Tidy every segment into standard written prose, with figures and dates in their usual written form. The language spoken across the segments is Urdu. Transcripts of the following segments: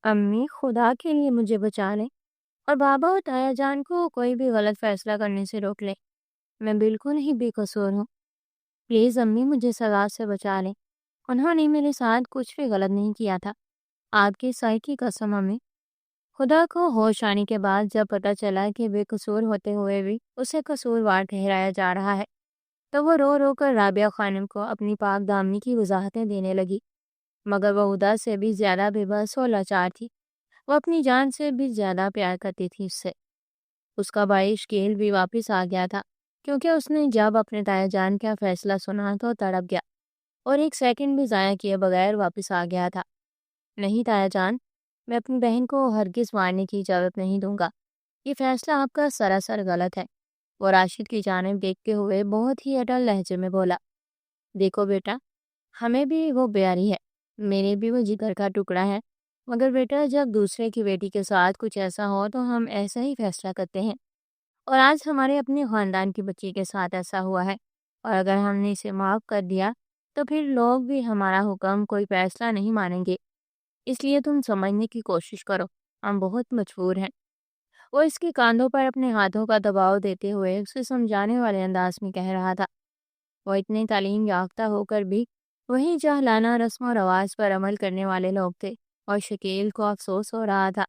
امی خدا کے لیے مجھے بچا لیں اور بابا اور تایا جان کو کوئی بھی غلط فیصلہ کرنے سے روک لیں۔ میں بالکل ہی بے قصور ہوں۔ پلیز امی مجھے سزا سے بچا لیں۔ انہوں نے میرے ساتھ کچھ بھی غلط نہیں کیا تھا۔ آپ کی سائے کی قسم امی۔ خدا کو ہوش آنے کے بعد جب پتہ چلا کہ بے قصور ہوتے ہوئے بھی اسے قصوروار ٹھہرایا جا رہا ہے تو وہ رو رو کر رابعہ خانم کو اپنی پاک دامنی کی وضاحتیں دینے لگی، مگر وہ ہدا سے بھی زیادہ بے بس و لاچار تھی۔ وہ اپنی جان سے بھی زیادہ پیار کرتی تھی اس سے۔ اس کا بھائی شکیل بھی واپس آ گیا تھا، کیونکہ اس نے جب اپنے تایا جان کا فیصلہ سنا تو تڑپ گیا اور ایک سیکنڈ بھی ضائع کیے بغیر واپس آ گیا تھا۔ نہیں تایا جان، میں اپنی بہن کو ہرگز مارنے کی اجازت نہیں دوں گا۔ یہ فیصلہ آپ کا سراسر غلط ہے۔ وہ راشد کی جانب دیکھتے ہوئے بہت ہی اٹل لہجے میں بولا، دیکھو بیٹا، ہمیں بھی وہ پیاری ہے، میرے بھی وہ جگر کا ٹکڑا ہے، مگر بیٹا جب دوسرے کی بیٹی کے ساتھ کچھ ایسا ہو تو ہم ایسا ہی فیصلہ کرتے ہیں، اور آج ہمارے اپنے خاندان کی بچی کے ساتھ ایسا ہوا ہے، اور اگر ہم نے اسے معاف کر دیا تو پھر لوگ بھی ہمارا حکم کوئی فیصلہ نہیں مانیں گے۔ اس لیے تم سمجھنے کی کوشش کرو، ہم بہت مجبور ہیں۔ وہ اس کے کاندھوں پر اپنے ہاتھوں کا دباؤ دیتے ہوئے اسے سمجھانے والے انداز میں کہہ رہا تھا۔ وہ اتنے تعلیم یافتہ ہو کر بھی وہی جاہلانہ رسم و رواج پر عمل کرنے والے لوگ تھے، اور شکیل کو افسوس ہو رہا تھا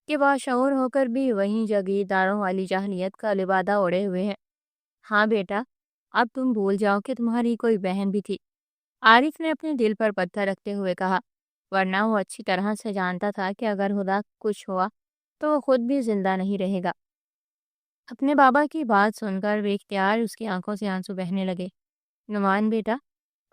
کہ باشعور ہو کر بھی وہیں جاگیرداروں والی جاہلیت کا لبادہ اوڑے ہوئے ہیں۔ ہاں بیٹا، اب تم بھول جاؤ کہ تمہاری کوئی بہن بھی تھی، عارف نے اپنے دل پر پتھر رکھتے ہوئے کہا، ورنہ وہ اچھی طرح سے جانتا تھا کہ اگر خدا کچھ ہوا تو وہ خود بھی زندہ نہیں رہے گا۔ اپنے بابا کی بات سن کر بے اختیار اس کی آنکھوں سے آنسو بہنے لگے۔ نعمان بیٹا،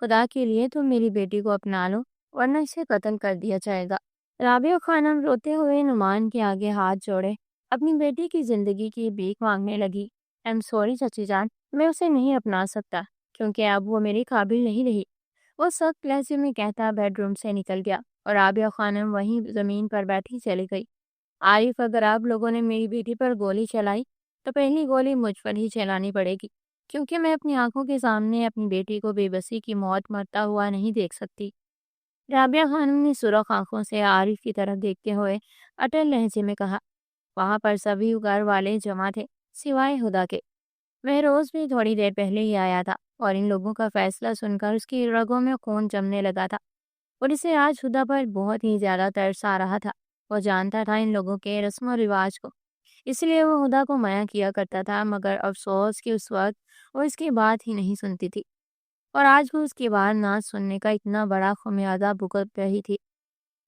خدا کے لیے تم میری بیٹی کو اپنا لو، ورنہ اسے قتل کر دیا جائے گا۔ رابعہ خانم روتے ہوئے نعمان کے آگے ہاتھ جوڑے اپنی بیٹی کی زندگی کی بھیک مانگنے لگی۔ ایم سوری چچی جان، میں اسے نہیں اپنا سکتا کیونکہ اب وہ میری قابل نہیں رہی۔ وہ سخت لہجے میں کہتا بیڈ روم سے نکل گیا اور رابعہ خانم وہیں زمین پر بیٹھی چلی گئی۔ عارف، اگر آپ لوگوں نے میری بیٹی پر گولی چلائی تو پہلی گولی مجھ پر ہی چلانی پڑے گی، کیونکہ میں اپنی آنکھوں کے سامنے اپنی بیٹی کو بے بسی کی موت مرتا ہوا نہیں دیکھ سکتی۔ رابعہ خانم نے سرخ آنکھوں سے عارف کی طرف دیکھتے ہوئے اٹل لہجے میں کہا، وہاں پر سبھی گھر والے جمع تھے سوائے ہدا کے۔ مہروز بھی تھوڑی دیر پہلے ہی آیا تھا اور ان لوگوں کا فیصلہ سن کر اس کی رگوں میں خون جمنے لگا تھا، اور اسے آج ہدا پر بہت ہی زیادہ ترس آ رہا تھا۔ وہ جانتا تھا ان لوگوں کے رسم و رواج کو، اس لیے وہ ہدا کو منع کیا کرتا تھا، مگر افسوس کہ اس وقت وہ اس کی بات ہی نہیں سنتی تھی، اور آج وہ اس کی بات نہ سننے کا اتنا بڑا خمیازہ بھگت رہی تھی۔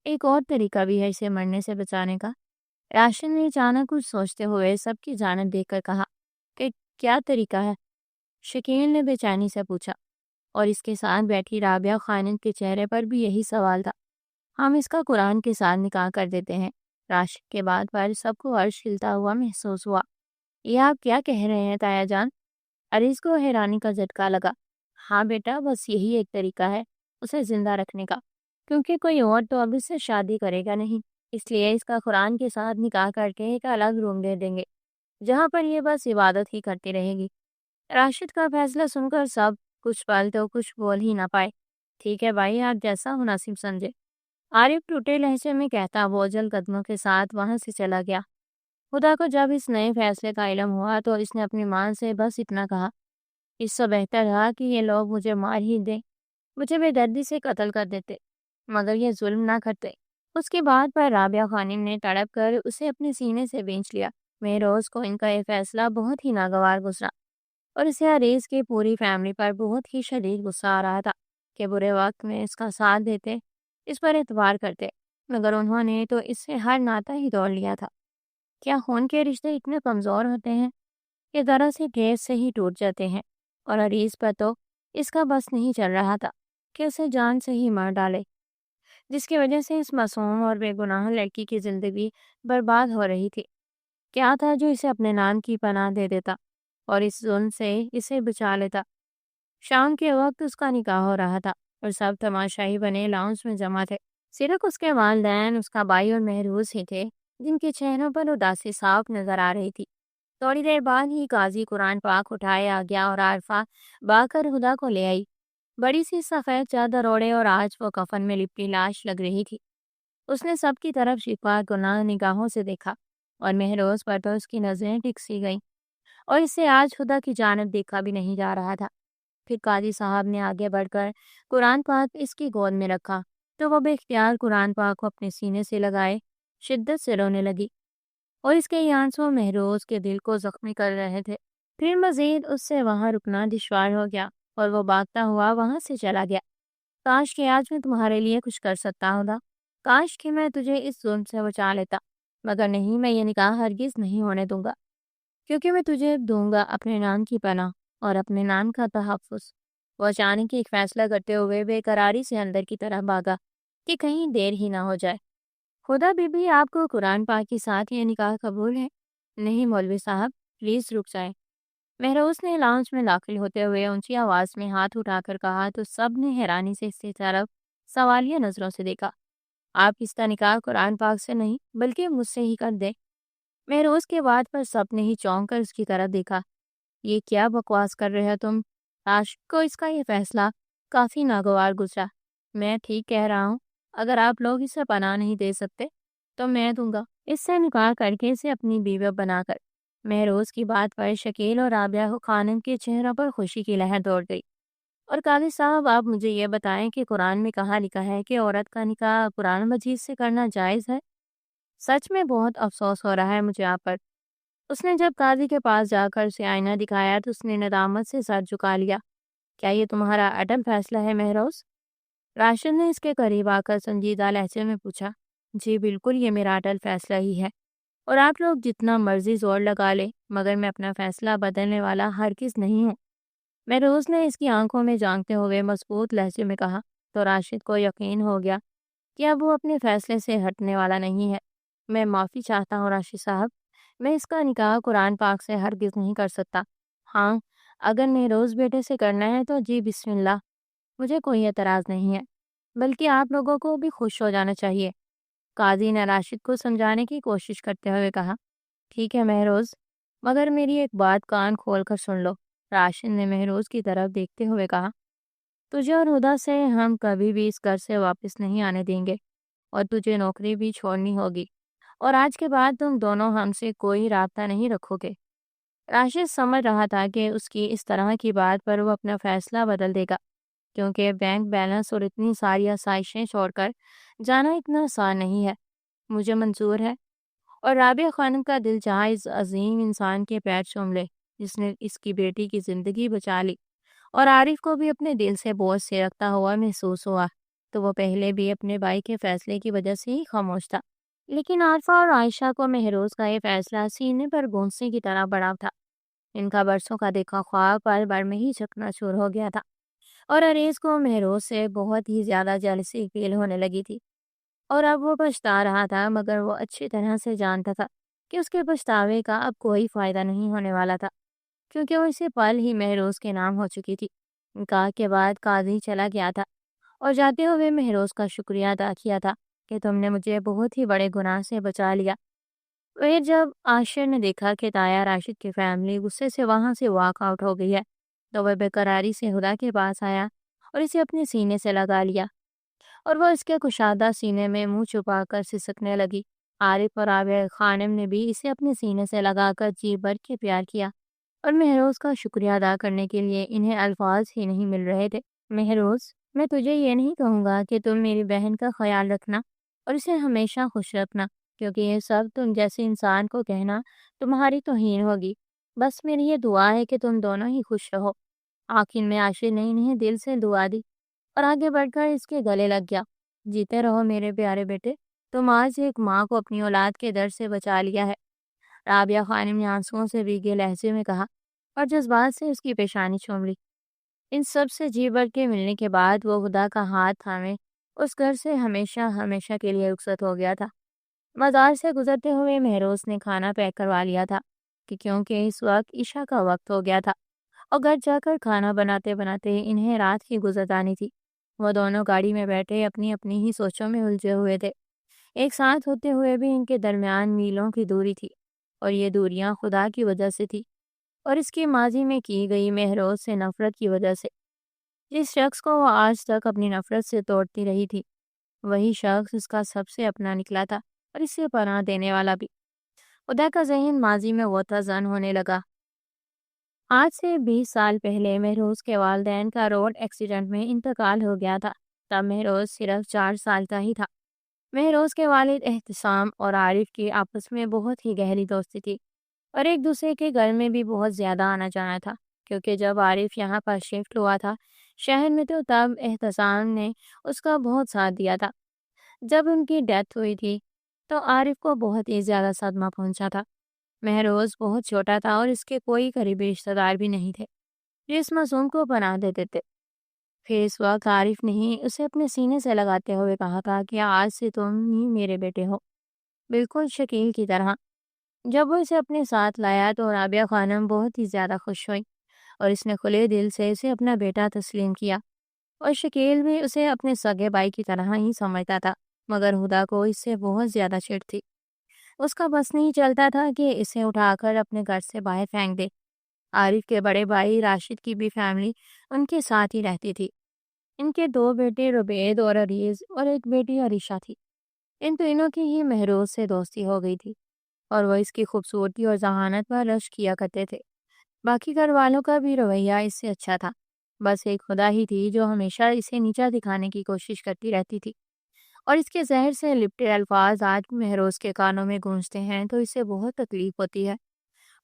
ایک اور طریقہ بھی ہے اسے مرنے سے بچانے کا۔ راشد نے اچانک کچھ سوچتے ہوئے سب کی جانب دیکھ کر کہا کہ کیا طریقہ ہے؟ شکیل نے بے چینی سے پوچھا، اور اس کے ساتھ بیٹھی رابعہ خانم کے چہرے پر بھی یہی سوال تھا۔ ہم اس کا قرآن کے ساتھ نکاح کر دیتے ہیں۔ راشد کے بعد پر سب کو عرش ہلتا ہوا محسوس ہوا۔ یہ آپ کیا کہہ رہے ہیں تایا جان؟ عریض کو حیرانی کا جھٹکا لگا۔ ہاں بیٹا، بس یہی ایک طریقہ ہے اسے زندہ رکھنے کا، کیونکہ کوئی اور تو اب اس سے شادی کرے گا نہیں، اس لیے اس کا قرآن کے ساتھ نکاح کر کے ایک الگ روم دے دیں گے جہاں پر یہ بس عبادت ہی کرتی رہے گی۔ راشد کا فیصلہ سن کر سب کچھ پل تو کچھ بول ہی نہ پائے۔ ٹھیک ہے بھائی، آپ جیسا مناسب سمجھے، عارف ٹوٹے لہجے میں کہتا بوجھل قدموں کے ساتھ وہاں سے چلا گیا۔ خدا کو جب اس نئے فیصلے کا علم ہوا تو اس نے اپنی ماں سے بس اتنا کہا، اس سے بہتر رہا کہ یہ لوگ مجھے مار ہی دیں، مجھے بے دردی سے قتل کر دیتے، مگر یہ ظلم نہ کرتے۔ اس کی بات پر رابعہ خانم نے تڑپ کر اسے اپنے سینے سے بینچ لیا۔ مہروز کو ان کا یہ فیصلہ بہت ہی ناگوار گزرا، اور اسے عریض کی پوری فیملی پر بہت ہی شدید غصہ آ رہا تھا کہ برے وقت میں اس کا ساتھ دیتے، اس پر اعتبار کرتے، مگر انہوں نے تو اس سے ہر ناطہ ہی توڑ لیا تھا۔ کیا خون کے رشتے اتنے کمزور ہوتے ہیں کہ ذرا سی ٹھیس سے ہی ٹوٹ جاتے ہیں؟ اور عریض پر تو اس کا بس نہیں چل رہا تھا کہ اسے جان سے ہی مار ڈالے، جس کی وجہ سے اس معصوم اور بے گناہ لڑکی کی زندگی برباد ہو رہی تھی۔ کیا تھا جو اسے اپنے نام کی پناہ دے دیتا اور اس ظلم سے اسے بچا لیتا؟ شام کے وقت اس کا نکاح ہو رہا تھا اور سب تماشائی بنے لاؤنج میں جمع تھے۔ صرف اس کے والدین، اس کا بھائی اور مہروز ہی تھے جن کے چہروں پر اداسی صاف نظر آ رہی تھی۔ تھوڑی دیر بعد ہی قاضی قرآن پاک اٹھائے آ گیا اور عارفہ با کر ہدا کو لے آئی۔ بڑی سی سفید چادر اوڑے اور آج وہ کفن میں لپٹی لاش لگ رہی تھی۔ اس نے سب کی طرف شفا گناہ نگاہوں سے دیکھا اور مہروز پر تو اس کی نظریں ٹک سی گئیں اور اسے آج خدا کی جانب دیکھا بھی نہیں جا رہا تھا۔ پھر قاضی صاحب نے آگے بڑھ کر قرآن پاک اس کی گود میں رکھا تو وہ بے اختیار قرآن پاک کو اپنے سینے سے لگائے شدت سے رونے لگی اور اس کے یہ آنسو مہروز کے دل کو زخمی کر رہے تھے۔ پھر مزید اس سے وہاں رکنا دشوار ہو گیا اور وہ بھاگتا ہوا وہاں سے چلا گیا۔ کاش کہ آج میں تمہارے لیے کچھ کر سکتا ہوتا، کاش کہ میں تجھے اس ظلم سے بچا لیتا، مگر نہیں، میں یہ نکاح ہرگز نہیں ہونے دوں گا، کیونکہ میں تجھے دوں گا اپنے نام کی پناہ اور اپنے نام کا تحفظ۔ وہ اچانک ایک فیصلہ کرتے ہوئے بے قراری سے اندر کی طرف بھاگا کہ کہیں دیر ہی نہ ہو جائے۔ خدا بی بی، آپ کو قرآن پاک کے ساتھ یہ نکاح قبول ہے؟ نہیں مولوی صاحب، پلیز رک جائیں۔ مہروز نے لاؤنج میں داخل ہوتے ہوئے اونچی آواز میں ہاتھ اٹھا کر کہا تو سب نے حیرانی سے اس کی طرف سوالیہ نظروں سے دیکھا۔ آپ اس کا نکاح قرآن پاک سے نہیں بلکہ مجھ سے ہی کر دیں۔ مہروز کے بات پر سب نے ہی چونک کر اس کی طرف دیکھا۔ یہ کیا بکواس کر رہے ہو تم؟ عاشق کو اس کا یہ فیصلہ کافی ناگوار گزرا۔ میں ٹھیک کہہ رہا ہوں، اگر آپ لوگ اسے پناہ نہیں دے سکتے تو میں دوں گا، اس سے نکاح کر کے اسے اپنی بیوی بنا کر۔ مہروز کی بات پر شکیل اور رابعہ خانم کے چہروں پر خوشی کی لہر دوڑ گئی۔ اور قاضی صاحب، آپ مجھے یہ بتائیں کہ قرآن میں کہاں لکھا ہے کہ عورت کا نکاح قرآن مجید سے کرنا جائز ہے؟ سچ میں بہت افسوس ہو رہا ہے مجھے آپ پر۔ اس نے جب قاضی کے پاس جا کر اسے آئینہ دکھایا تو اس نے ندامت سے سر جھکا لیا۔ کیا یہ تمہارا اٹل فیصلہ ہے مہروز؟ راشد نے اس کے قریب آ کر سنجیدہ لہجے میں پوچھا۔ جی بالکل، یہ میرا اٹل فیصلہ ہی ہے، اور آپ لوگ جتنا مرضی زور لگا لے مگر میں اپنا فیصلہ بدلنے والا ہرگز نہیں ہوں۔ مہروز نے اس کی آنکھوں میں جھانکتے ہوئے مضبوط لہجے میں کہا تو راشد کو یقین ہو گیا کہ اب وہ اپنے فیصلے سے ہٹنے والا نہیں ہے۔ میں معافی چاہتا ہوں راشد صاحب، میں اس کا نکاح قرآن پاک سے ہرگز نہیں کر سکتا۔ ہاں، اگر مہروز بیٹے سے کرنا ہے تو جی بسم اللہ، مجھے کوئی اعتراض نہیں ہے، بلکہ آپ لوگوں کو بھی خوش ہو جانا چاہیے۔ قاضی نے راشد کو سمجھانے کی کوشش کرتے ہوئے کہا، ٹھیک ہے مہروز، مگر میری ایک بات کان کھول کر سن لو۔ راشد نے مہروز کی طرف دیکھتے ہوئے کہا، تجھے اور ہدا سے ہم کبھی بھی اس گھر سے واپس نہیں آنے دیں گے اور تجھے نوکری بھی چھوڑنی ہوگی، اور آج کے بعد تم دونوں ہم سے کوئی رابطہ نہیں رکھو گے۔ راشد سمجھ رہا تھا کہ اس کی اس طرح کی بات پر وہ اپنا فیصلہ بدل دے گا، کیونکہ بینک بیلنس اور اتنی ساری آسائشیں چھوڑ کر جانا اتنا آسان نہیں ہے۔ مجھے منظور ہے، اور رابعہ خانم کا دل چاہا اس عظیم انسان کے پیر چوم لے جس نے اس کی بیٹی کی زندگی بچا لی، اور عارف کو بھی اپنے دل سے بوجھ سے رکھتا ہوا محسوس ہوا تو وہ پہلے بھی اپنے بھائی کے فیصلے کی وجہ سے ہی خاموش تھا، لیکن عارفہ اور عائشہ کو مہروز کا یہ فیصلہ سینے پر گونسے کی طرح بڑا تھا۔ ان کا برسوں کا دیکھا خواب پل بھر میں ہی چکنا چور ہو گیا تھا، اور عریض کو مہروز سے بہت ہی زیادہ جیلسی فیل ہونے لگی تھی، اور اب وہ پچھتا رہا تھا، مگر وہ اچھی طرح سے جانتا تھا کہ اس کے پچھتاوے کا اب کوئی فائدہ نہیں ہونے والا تھا، کیونکہ وہ اسے پل ہی مہروز کے نام ہو چکی تھی۔ نکاح کے بعد قاضی چلا گیا تھا اور جاتے ہوئے مہروز کا شکریہ ادا کیا تھا کہ تم نے مجھے بہت ہی بڑے گناہ سے بچا لیا۔ پھر جب عاشر نے دیکھا کہ تایا راشد کی فیملی غصے سے وہاں سے واک آؤٹ ہو گئی ہے تو وہ بے قراری سے ہدا کے پاس آیا اور اسے اپنے سینے سے لگا لیا، اور وہ اس کے کشادہ سینے میں منہ چھپا کر سسکنے لگی۔ عارف اور رابعہ خانم نے بھی اسے اپنے سینے سے لگا کر جی بھر کے پیار کیا، اور مہروز کا شکریہ ادا کرنے کے لیے انہیں الفاظ ہی نہیں مل رہے تھے۔ مہروز، میں تجھے یہ نہیں کہوں گا کہ تم میری بہن کا خیال رکھنا اور اسے ہمیشہ خوش رکھنا، کیونکہ یہ سب تم جیسے انسان کو کہنا تمہاری توہین ہوگی۔ بس میری یہ دعا ہے کہ تم دونوں ہی خوش رہو۔ آخر میں عاشر نے انہیں دل سے دعا دی اور آگے بڑھ کر اس کے گلے لگ گیا۔ جیتے رہو میرے پیارے بیٹے، تم آج ایک ماں کو اپنی اولاد کے در سے بچا لیا ہے۔ رابعہ خانم نے آنسوؤں سے بھیگے لہجے میں کہا اور جذبات سے اس کی پیشانی چوم لی۔ ان سب سے جی بھر کے ملنے کے بعد وہ خدا کا ہاتھ تھامے اس گھر سے ہمیشہ ہمیشہ کے لیے رخصت ہو گیا تھا۔ مزار سے گزرتے ہوئے مہروز نے کھانا پیک کروا لیا تھا کہ کیونکہ اس وقت عشاء کا وقت ہو گیا تھا اور گھر جا کر کھانا بناتے بناتے انہیں رات کی گزر جانی تھی۔ وہ دونوں گاڑی میں بیٹھے اپنی اپنی ہی سوچوں میں الجھے ہوئے تھے۔ ایک ساتھ ہوتے ہوئے بھی ان کے درمیان میلوں کی دوری تھی، اور یہ دوریاں خدا کی وجہ سے تھی اور اس کی ماضی میں کی گئی مہروز سے نفرت کی وجہ سے، جس شخص کو وہ آج تک اپنی نفرت سے توڑتی رہی تھی۔ وہی شخص اس کا سب سے اپنا نکلا تھا اور اسے پناہ دینے والا بھی۔ خدا کا ذہن ماضی میں غوطہ ہونے لگا۔ آج سے 20 سال پہلے مہروز کے والدین کا روڈ ایکسیڈنٹ میں انتقال ہو گیا تھا۔ تب مہروز صرف 4 سال کا ہی تھا۔ مہروز کے والد احتسام اور عارف کی آپس میں بہت ہی گہری دوستی تھی اور ایک دوسرے کے گھر میں بھی بہت زیادہ آنا جانا تھا، کیونکہ جب عارف یہاں پر شفٹ ہوا تھا شہر میں، تو تب احتسام نے اس کا بہت ساتھ دیا تھا۔ جب ان کی ڈیتھ ہوئی تھی تو عارف کو بہت ہی زیادہ صدمہ پہنچا تھا۔ مہروز بہت چھوٹا تھا اور اس کے کوئی قریبی رشتہ دار بھی نہیں تھے جو اس معصوم کو پناہ دیتے تھے۔ پھر اس وقت عارف نے ہی اسے اپنے سینے سے لگاتے ہوئے کہا تھا کہ آج سے تم ہی میرے بیٹے ہو، بالکل شکیل کی طرح۔ جب وہ اسے اپنے ساتھ لایا تو رابعہ خانم بہت ہی زیادہ خوش ہوئی اور اس نے کھلے دل سے اسے اپنا بیٹا تسلیم کیا، اور شکیل بھی اسے اپنے سگے بھائی کی طرح ہی سمجھتا تھا، مگر ہدا کو اس سے بہت زیادہ چڑ تھی۔ اس کا بس نہیں چلتا تھا کہ اسے اٹھا کر اپنے گھر سے باہر پھینک دے۔ عارف کے بڑے بھائی راشد کی بھی فیملی ان کے ساتھ ہی رہتی تھی۔ ان کے 2 بیٹے ربید اور عریض اور ایک بیٹی عریشہ تھی۔ ان تینوں کی ہی مہروز سے دوستی ہو گئی تھی اور وہ اس کی خوبصورتی اور ذہانت پر رشک کیا کرتے تھے۔ باقی گھر والوں کا بھی رویہ اس سے اچھا تھا، بس ایک خدا ہی تھی جو ہمیشہ اسے نیچا دکھانے کی کوشش کرتی رہتی تھی، اور اس کے زہر سے لپٹے الفاظ آج مہروز کے کانوں میں گونجتے ہیں تو اسے بہت تکلیف ہوتی ہے۔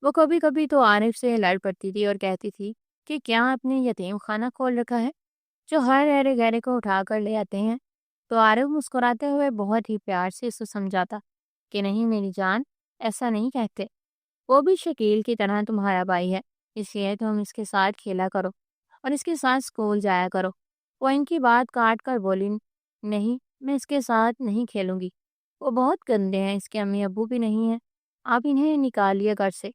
وہ کبھی کبھی تو عارف سے لڑ پڑتی تھی اور کہتی تھی کہ کیا آپ نے یتیم خانہ کھول رکھا ہے جو ہر ایرے گہرے کو اٹھا کر لے آتے ہیں؟ تو عارف مسکراتے ہوئے بہت ہی پیار سے اسے سمجھاتا کہ نہیں میری جان، ایسا نہیں کہتے، وہ بھی شکیل کی طرح تمہارا بھائی ہے، اس لیے تم اس کے ساتھ کھیلا کرو اور اس کے ساتھ اسکول جایا کرو۔ وہ ان کی بات کاٹ کر بولی، نہیں، میں اس کے ساتھ نہیں کھیلوں گی، وہ بہت گندے ہیں، اس کے امی ابو بھی نہیں ہیں، آپ انہیں نکالیے گھر سے۔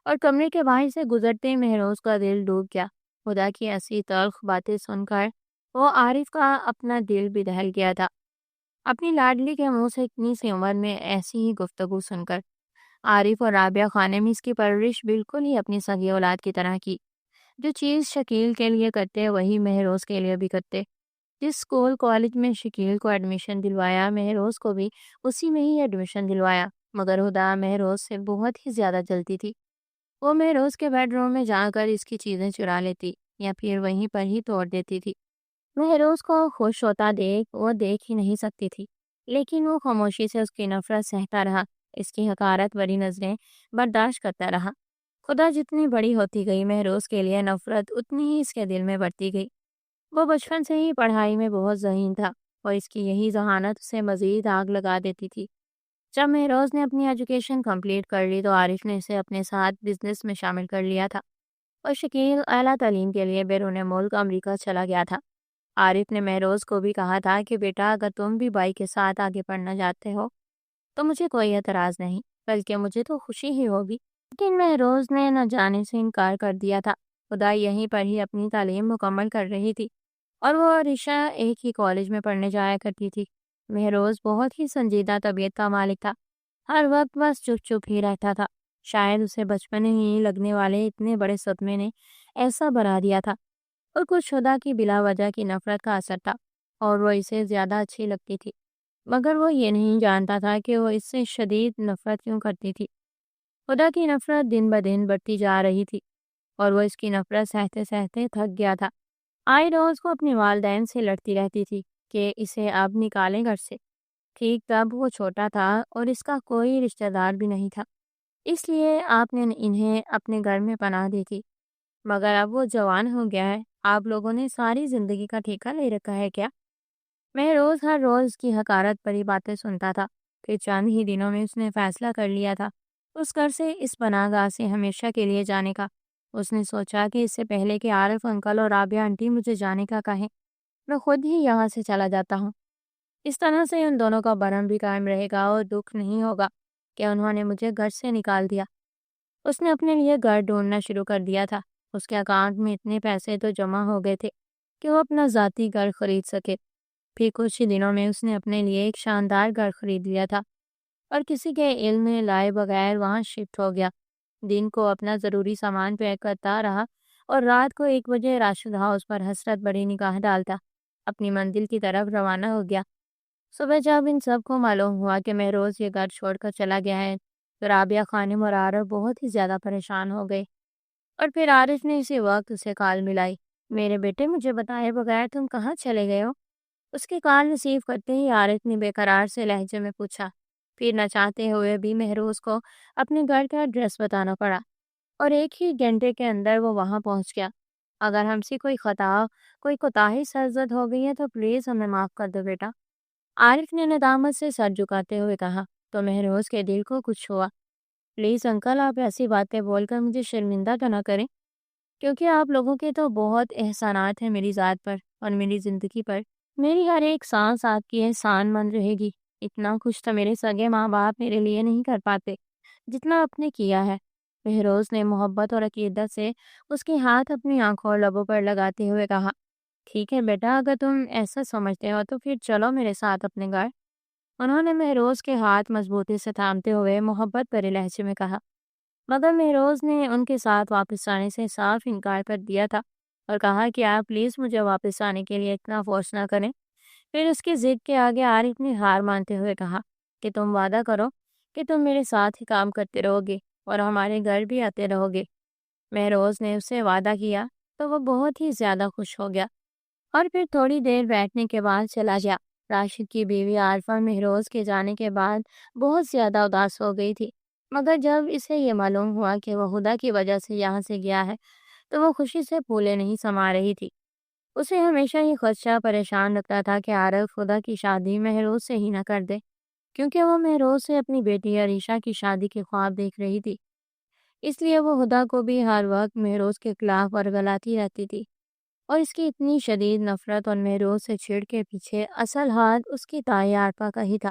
اور کمرے کے باہر سے گزرتے مہروز کا دل ڈوب گیا۔ خدا کی ایسی تلخ باتیں سن کر وہ عارف کا اپنا دل بھی دہل گیا تھا۔ اپنی لاڈلی کے منہ سے اتنی سی عمر میں ایسی ہی گفتگو سن کر عارف اور رابعہ خانم اس کی پرورش بالکل ہی اپنی سگی اولاد کی طرح کی۔ جو چیز شکیل کے لیے کرتے وہی مہروز کے لیے بھی کرتے۔ جس اسکول کالج میں شکیل کو ایڈمیشن دلوایا، مہروز کو بھی اسی میں ہی ایڈمیشن دلوایا، مگر ہدا مہروز سے بہت ہی زیادہ جلتی تھی۔ وہ مہروز کے بیڈ روم میں جا کر اس کی چیزیں چرا لیتی یا پھر وہیں پر ہی توڑ دیتی تھی۔ مہروز کو خوش ہوتا دیکھ وہ دیکھ ہی نہیں سکتی تھی، لیکن وہ خاموشی سے اس کی نفرت سہتا رہا، اس کی حقارت بری نظریں برداشت کرتا رہا۔ خدا جتنی بڑی ہوتی گئی، مہروز کے لیے نفرت اتنی ہی اس کے دل میں بڑھتی گئی۔ وہ بچپن سے ہی پڑھائی میں بہت ذہین تھا اور اس کی یہی ذہانت اسے مزید آگ لگا دیتی تھی۔ جب مہروز نے اپنی ایجوکیشن کمپلیٹ کر لی تو عارف نے اسے اپنے ساتھ بزنس میں شامل کر لیا تھا اور شکیل اعلیٰ تعلیم کے لیے بیرون ملک امریکہ چلا گیا تھا۔ عارف نے مہروز کو بھی کہا تھا کہ بیٹا، اگر تم بھی بھائی کے ساتھ آگے پڑھنا چاہتے ہو تو مجھے کوئی اعتراض نہیں، بلکہ مجھے تو خوشی ہی ہوگی۔ لیکن مہروز نے نہ جانے سے انکار کر دیا تھا۔ خدا یہیں پر ہی اپنی تعلیم مکمل کر رہی تھی اور وہ عریشہ ایک ہی کالج میں پڑھنے جایا کرتی تھی۔ مہروز بہت ہی سنجیدہ طبیعت کا مالک تھا، ہر وقت بس چپ چپ ہی رہتا تھا۔ شاید اسے بچپن ہی لگنے والے اتنے بڑے صدمے نے ایسا بنا دیا تھا، اور کچھ خدا کی بلا وجہ کی نفرت کا اثر تھا، اور وہ اسے زیادہ اچھی لگتی تھی، مگر وہ یہ نہیں جانتا تھا کہ وہ اس سے شدید نفرت کیوں کرتی تھی۔ خدا کی نفرت دن بدن بڑھتی جا رہی تھی اور وہ اس کی نفرت سہتے سہتے تھک گیا تھا۔ آئی روز کو اپنے والدین سے لڑتی رہتی تھی کہ اسے اب نکالیں گھر سے۔ ٹھیک تب وہ چھوٹا تھا اور اس کا کوئی رشتہ دار بھی نہیں تھا، اس لیے آپ نے انہیں اپنے گھر میں پناہ دی تھی، مگر اب وہ جوان ہو گیا ہے، آپ لوگوں نے ساری زندگی کا ٹھیکہ لے رکھا ہے کیا؟ میں روز ہر روز کی حقارت بھری باتیں سنتا تھا۔ پھر چند ہی دنوں میں اس نے فیصلہ کر لیا تھا اس گھر سے، اس پناہ گاہ سے ہمیشہ کے لیے جانے کا۔ اس نے سوچا کہ اس سے پہلے کہ عارف انکل اور رابعہ آنٹی مجھے جانے کا کہیں، میں خود ہی یہاں سے چلا جاتا ہوں۔ اس طرح سے ان دونوں کا برہم بھی قائم رہے گا اور دکھ نہیں ہوگا کہ انہوں نے مجھے گھر سے نکال دیا۔ اس نے اپنے لیے گھر ڈھونڈنا شروع کر دیا تھا۔ اس کے اکاؤنٹ میں اتنے پیسے تو جمع ہو گئے تھے کہ وہ اپنا ذاتی گھر خرید سکے۔ پھر کچھ ہی دنوں میں اس نے اپنے لیے ایک شاندار گھر خرید لیا تھا اور کسی کے علم میں لائے بغیر وہاں شفٹ ہو گیا۔ دن کو اپنا ضروری سامان پیک کرتا رہا اور رات کو 1 بجے راشد ہاؤس پر حسرت بڑی نگاہ ڈالتا اپنی منزل کی طرف روانہ ہو گیا۔ صبح جب ان سب کو معلوم ہوا کہ مہروز یہ گھر چھوڑ کر چلا گیا ہے تو رابعہ خانم اور عارف بہت ہی زیادہ پریشان ہو گئے۔ اور پھر عارف نے اسی وقت اسے کال ملائی۔ میرے بیٹے، مجھے بتائے بغیر تم کہاں چلے گئے ہو؟ اس کی کال ریسیو کرتے ہی عارف نے بے قرار سے لہجے میں پوچھا۔ پھر نہ چاہتے ہوئے بھی مہروز کو اپنے گھر کا ایڈریس بتانا پڑا اور ایک ہی گھنٹے کے اندر وہ وہاں پہنچ گیا۔ اگر ہم سے کوئی خطا، کوئی کوتاہی سرزد ہو گئی ہے تو پلیز ہمیں معاف کر دو بیٹا، عارف نے ندامت سے سر جھکاتے ہوئے کہا۔ تو مہروز کے دل کو کچھ ہوا۔ پلیز انکل، آپ ایسی باتیں بول کر مجھے شرمندہ تو نہ کریں، کیونکہ آپ لوگوں کے تو بہت احسانات ہیں میری ذات پر اور میری زندگی پر۔ میری ہر ایک سانس آپ کی احسان مند رہے گی۔ اتنا کچھ تو میرے سگے ماں باپ میرے لیے نہیں کر پاتے جتنا آپ نے کیا ہے۔ مہروز نے محبت اور عقیدت سے اس کے ہاتھ اپنی آنکھوں اور لبوں پر لگاتے ہوئے کہا۔ ٹھیک ہے بیٹا، اگر تم ایسا سمجھتے ہو تو پھر چلو میرے ساتھ اپنے گھر۔ انہوں نے مہروز کے ہاتھ مضبوطی سے تھامتے ہوئے محبت بھرے لہجے میں کہا، مگر مہروز نے ان کے ساتھ واپس آنے سے صاف انکار کر دیا تھا اور کہا کہ آپ پلیز مجھے واپس آنے کے لیے اتنا فورس نہ کریں۔ پھر اس کی ضد کے آگے عارف نے ہار مانتے ہوئے کہا کہ تم وعدہ کرو کہ تم میرے ساتھ ہی کام کرتے رہو گے اور ہمارے گھر بھی آتے رہو گے۔ مہروز نے اس سے وعدہ کیا تو وہ بہت ہی زیادہ خوش ہو گیا اور پھر تھوڑی دیر بیٹھنے کے بعد چلا گیا۔ راشد کی بیوی عارفہ مہروز کے جانے کے بعد بہت زیادہ اداس ہو گئی تھی، مگر جب اسے یہ معلوم ہوا کہ وہ ہدا کی وجہ سے یہاں سے گیا ہے تو وہ خوشی سے پھولے نہیں سما رہی تھی۔ اسے ہمیشہ یہ خدشہ پریشان رکھتا تھا کہ عارف ہدا کی شادی مہروز سے ہی نہ کر دے، کیونکہ وہ مہروز سے اپنی بیٹی عریشہ کی شادی کے خواب دیکھ رہی تھی۔ اس لیے وہ ہدا کو بھی ہر وقت مہروز کے خلاف ورگلاتی رہتی تھی اور اس کی اتنی شدید نفرت اور مہروز سے چھڑ کے پیچھے اصل ہاتھ اس کی تائی عارفہ کا ہی تھا۔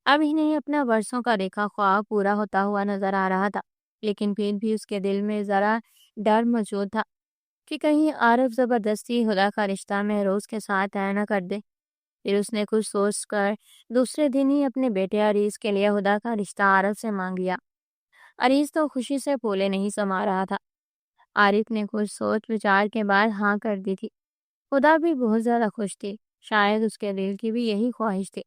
اب ہی نہیں، اپنا برسوں کا دیکھا خواب پورا ہوتا ہوا نظر آ رہا تھا، لیکن پھر بھی اس کے دل میں ذرا ڈر موجود تھا کہ کہیں عارف زبردستی ہدا کا رشتہ مہروز کے ساتھ طے نہ کر دے۔ پھر اس نے کچھ سوچ کر دوسرے دن ہی اپنے بیٹے عریض کے لیے ہدا کا رشتہ عارف سے مانگ لیا۔ عریض تو خوشی سے پھولے نہیں سما رہا تھا۔ عارف نے کچھ سوچ وچار کے بعد ہاں کر دی تھی۔ ہدا بھی بہت زیادہ خوش تھی، شاید اس کے دل کی بھی یہی خواہش تھی۔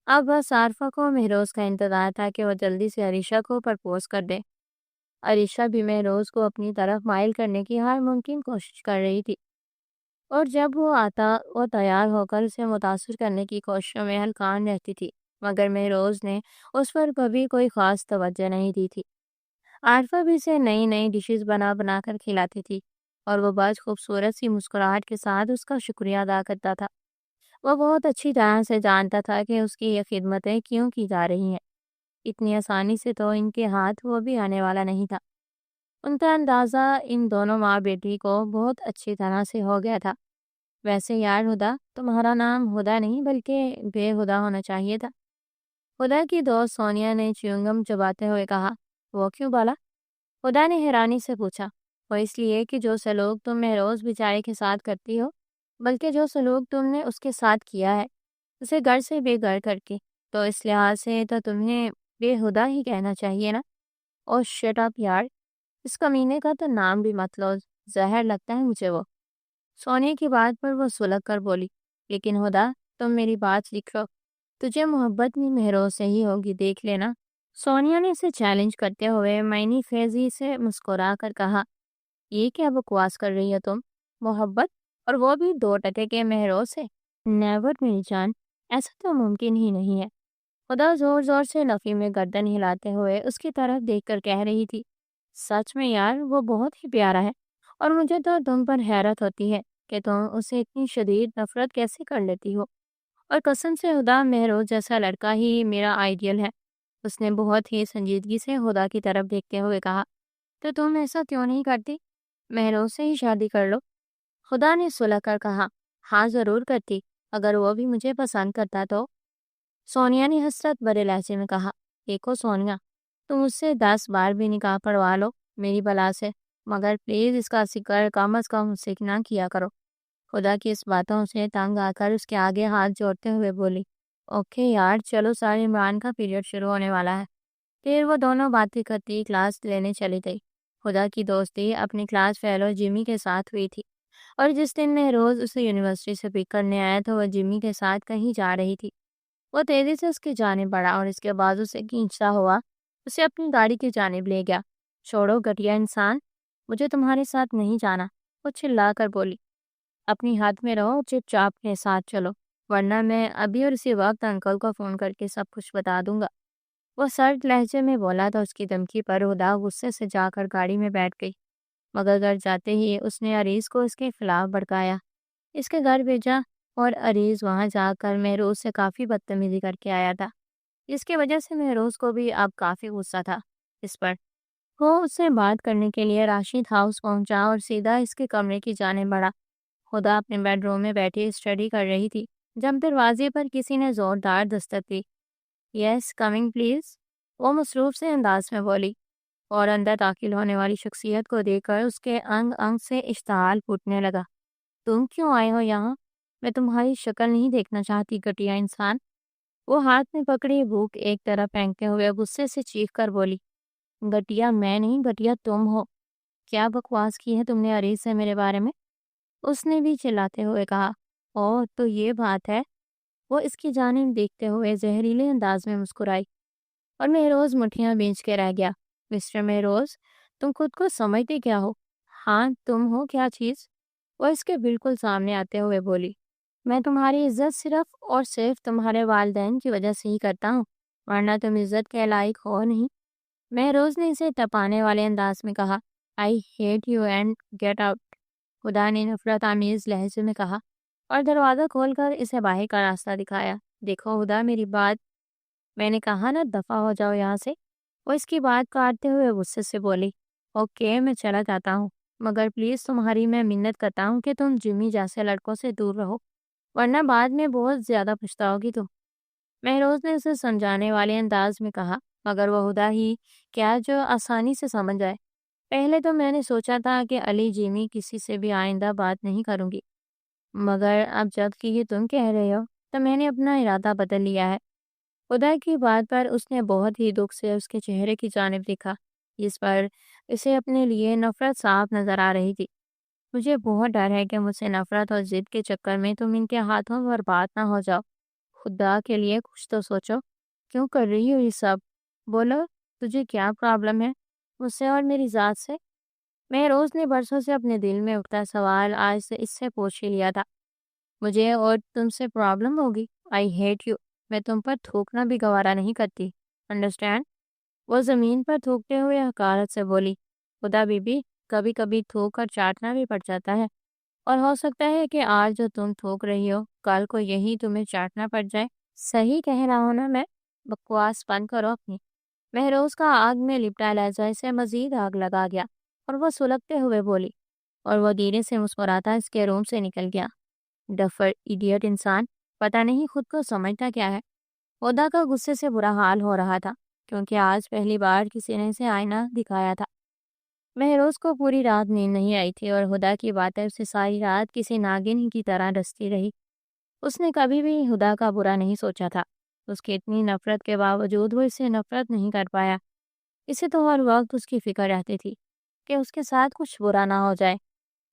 اب بس عارفہ کو مہروز کا انتظار تھا کہ وہ جلدی سے عریشہ کو پرپوز کر دے۔ عریشہ بھی مہروز کو اپنی طرف مائل کرنے کی ہر ممکن کوشش کر رہی تھی اور جب وہ آتا وہ تیار ہو کر اسے متاثر کرنے کی کوششوں میں ہلکان رہتی تھی، مگر مہروز نے اس پر کبھی کوئی خاص توجہ نہیں دی تھی۔ عارفہ بھی اسے نئی نئی ڈشز بنا بنا کر کھلاتی تھی اور وہ بس خوبصورت سی مسکراہٹ کے ساتھ اس کا شکریہ ادا کرتا تھا۔ وہ بہت اچھی طرح سے جانتا تھا کہ اس کی یہ خدمتیں کیوں کی جا رہی ہیں۔ اتنی آسانی سے تو ان کے ہاتھ وہ بھی آنے والا نہیں تھا۔ ان کا اندازہ ان دونوں ماں بیٹی کو بہت اچھی طرح سے ہو گیا تھا۔ ویسے یار ہدا، تمہارا نام ہدا نہیں بلکہ بے ہدا ہونا چاہیے تھا، ہدا کی دوست سونیا نے چیونگم چباتے ہوئے کہا۔ وہ کیوں بالا؟ ہدا نے حیرانی سے پوچھا۔ وہ اس لیے کہ جو سلوک تم مہروز بیچارے کے ساتھ کرتی ہو، بلکہ جو سلوک تم نے اس کے ساتھ کیا ہے اسے گھر سے بے گھر کر کے، تو اس لحاظ سے تو تمہیں بے ہدا ہی کہنا چاہیے نا۔ اور شٹ اپ یار، اس کمینے کا تو نام بھی مت لو، زہر لگتا ہے مجھے وہ۔ سونیا کی بات پر وہ سلگ کر بولی، لیکن ہدا تم میری بات لکھو، تجھے محبت بھی مہروز سے ہی ہوگی، دیکھ لینا۔ سونیا نے اسے چیلنج کرتے ہوئے معنی خیزی سے مسکرا کر کہا، یہ کیا بکواس کر رہی ہو تم؟ محبت؟ اور وہ بھی 2 کے مہروز سے؟ نیور میری جان، ایسا تو ممکن ہی نہیں ہے۔ خدا زور زور سے نفی میں گردن ہلاتے ہوئے اس کی طرف دیکھ کر کہہ رہی تھی، سچ میں یار وہ بہت ہی پیارا ہے اور مجھے تو تم پر حیرت ہوتی ہے کہ تم اسے اتنی شدید نفرت کیسے کر لیتی ہو۔ اور قسم سے ہدا، مہروز جیسا لڑکا ہی میرا آئیڈیل ہے۔ اس نے بہت ہی سنجیدگی سے ہدا کی طرف دیکھتے ہوئے کہا، تو تم ایسا کیوں نہیں کرتی؟ مہروز سے ہی شادی کر لو۔ ہدا نے سلگ کر کہا، ہاں ضرور کرتی، اگر وہ بھی مجھے پسند کرتا تو۔ سونیا نے حسرت بھرے لہجے میں کہا، دیکھو سونیا، تم اس سے 10 بار بھی نکاح پڑھوا لو میری بلا سے، مگر پلیز اس کا ذکر کم از کم اس سے نہ کیا کرو۔ خدا کی اس باتوں سے تنگ آ کر اس کے آگے ہاتھ جوڑتے ہوئے بولی، اوکے یار، چلو سر عمران کا پیریڈ شروع ہونے والا ہے۔ پھر وہ دونوں باتیں کرتی کلاس لینے چلی گئی۔ خدا کی دوستی اپنی کلاس فیلو جمی کے ساتھ ہوئی تھی اور جس دن مہروز اسے یونیورسٹی سے پک کرنے آیا تو وہ جمی کے ساتھ کہیں جا رہی تھی۔ وہ تیزی سے اس کی جانب بڑھا اور اس کے بازو سے کھینچتا ہوا اسے اپنی گاڑی کی جانب لے گیا۔ چھوڑو گھٹیا انسان، مجھے تمہارے ساتھ نہیں جانا، وہ چلا کر بولی۔ اپنی ہاتھ میں رہو، چپ چاپ کے ساتھ چلو، ورنہ میں ابھی اور اسی وقت انکل کو فون کر کے سب کچھ بتا دوں گا۔ وہ سرد لہجے میں بولا تو اس کی دھمکی پر ہدا غصے سے جا کر گاڑی میں بیٹھ گئی، مگر گھر جاتے ہی اس نے عریض کو اس کے خلاف بھڑکایا، اس کے گھر بھیجا، اور عریض وہاں جا کر مہروز سے کافی بدتمیزی کر کے آیا تھا، جس کی وجہ سے مہروز کو بھی اب کافی غصہ تھا اس پر۔ وہ اس سے بات کرنے کے لیے راشد ہاؤس پہنچا اور سیدھا اس کے کمرے کی جانب بڑھا۔ خدا اپنے بیڈ روم میں بیٹھی اسٹڈی کر رہی تھی جب دروازے پر کسی نے زوردار دستک دی۔ یس کمنگ پلیز، وہ مصروف سے انداز میں بولی، اور اندر داخل ہونے والی شخصیت کو دیکھ کر اس کے انگ انگ سے اشتعال پھوٹنے لگا۔ تم کیوں آئے ہو یہاں؟ میں تمہاری شکل نہیں دیکھنا چاہتی گھٹیا انسان، وہ ہاتھ میں پکڑی بک ایک طرف پھینکتے ہوئے غصے سے چیخ کر بولی۔ گھٹیا میں نہیں، گھٹیا تم ہو، کیا بکواس کی ہے تم نے عریض سے میرے بارے میں؟ اس نے بھی چلاتے ہوئے کہا۔ او تو یہ بات ہے، وہ اس کی جانب دیکھتے ہوئے زہریلے انداز میں مسکرائی، اور مہروز مٹھیاں بھیج کے رہ گیا۔ مسٹر مہروز، تم خود کو سمجھتے کیا ہو؟ ہاں تم ہو کیا چیز؟ وہ اس کے بالکل سامنے آتے ہوئے بولی۔ میں تمہاری عزت صرف اور صرف تمہارے والدین کی وجہ سے ہی کرتا ہوں، ورنہ تم عزت کے لائق ہو نہیں۔ مہروز نے اسے تپانے والے انداز میں کہا۔ I hate you and get out, خدا نے نفرت آمیز لہجے میں کہا، اور دروازہ کھول کر اسے باہر کا راستہ دکھایا۔ دیکھو خدا، میری بات، میں نے کہا نا دفع ہو جاؤ یہاں سے، وہ اس کی بات کاٹتے ہوئے غصے سے بولی۔ اوکے میں چلا جاتا ہوں، مگر پلیز تمہاری میں منت کرتا ہوں کہ تم جمی جیسے لڑکوں سے دور رہو، ورنہ بعد میں بہت زیادہ پچھتاؤ گی تم، مہروز نے اسے سمجھانے والے انداز میں کہا، مگر وہ خدا ہی کیا جو آسانی سے سمجھ جائے۔ پہلے تو میں نے سوچا تھا کہ علی جیمی کسی سے بھی آئندہ بات نہیں کروں گی، مگر اب جب کہ یہ تم کہہ رہے ہو تو میں نے اپنا ارادہ بدل لیا ہے۔ خدا کی بات پر اس نے بہت ہی دکھ سے اس کے چہرے کی جانب دیکھا، جس پر اسے اپنے لیے نفرت صاف نظر آ رہی تھی۔ مجھے بہت ڈر ہے کہ مجھ سے نفرت اور ضد کے چکر میں تم ان کے ہاتھوں برباد نہ ہو جاؤ۔ خدا کے لیے کچھ تو سوچو، کیوں کر رہی ہو یہ سب؟ بولو تجھے کیا پرابلم ہے مجھ سے اور میری ذات سے؟ مہروز نے برسوں سے اپنے دل میں اٹھتا سوال آج سے اس سے پوچھ ہی لیا تھا۔ مجھے اور تم سے پرابلم ہوگی؟ آئی ہیٹ یو، میں تم پر تھوکنا بھی گوارا نہیں کرتی، انڈرسٹینڈ؟ وہ زمین پر تھوکتے ہوئے حقارت سے بولی۔ خدا بی بی، کبھی کبھی تھوک کر چاٹنا بھی پڑ جاتا ہے، اور ہو سکتا ہے کہ آج جو تم تھوک رہی ہو کل کو یہی تمہیں چاٹنا پڑ جائے۔ صحیح کہہ رہا ہوں نا میں؟ بکواس بند کرو اپنی۔ مہروز کا آگ میں لپٹا لہجہ اسے مزید آگ لگا گیا، اور وہ سلگتے ہوئے بولی، اور وہ دھیرے سے مسکراتا اس کے روم سے نکل گیا۔ ڈفر ایڈیٹ انسان، پتہ نہیں خود کو سمجھتا کیا ہے۔ خدا کا غصے سے برا حال ہو رہا تھا، کیونکہ آج پہلی بار کسی نے اسے آئینہ دکھایا تھا۔ مہروز کو پوری رات نیند نہیں آئی تھی، اور خدا کی باتیں اسے ساری رات کسی ناگن کی طرح ڈستی رہی۔ اس نے کبھی بھی خدا کا برا نہیں سوچا تھا، اس کی اتنی نفرت کے باوجود وہ اسے نفرت نہیں کر پایا۔ اسے تو ہر وقت اس کی فکر رہتی تھی کہ اس کے ساتھ کچھ برا نہ ہو جائے،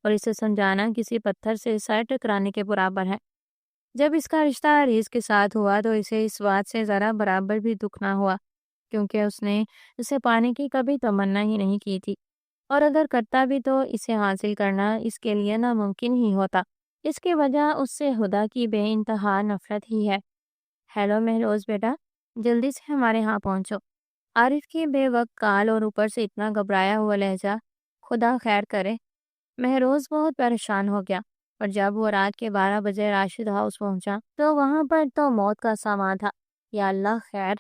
اور اسے سمجھانا کسی پتھر سے سر ٹکرانے کے برابر ہے۔ جب اس کا رشتہ عریض کے ساتھ ہوا تو اسے اس بات سے ذرا برابر بھی دکھ نہ ہوا، کیونکہ اس نے اسے پانے کی کبھی تمنا ہی نہیں کی تھی، اور اگر کرتا بھی تو اسے حاصل کرنا اس کے لیے ناممکن ہی ہوتا۔ اس کی وجہ اس سے خدا کی بے انتہا نفرت ہی ہے۔ ہیلو مہروز بیٹا، جلدی سے ہمارے ہاں پہنچو۔ عارف کی بے وقت کال اور اوپر سے اتنا گھبرایا ہوا لہجہ، خدا خیر کرے۔ مہروز بہت پریشان ہو گیا، اور جب وہ رات کے 12 بجے راشد ہاؤس پہنچا تو وہاں پر تو موت کا سامان تھا۔ یا اللہ خیر،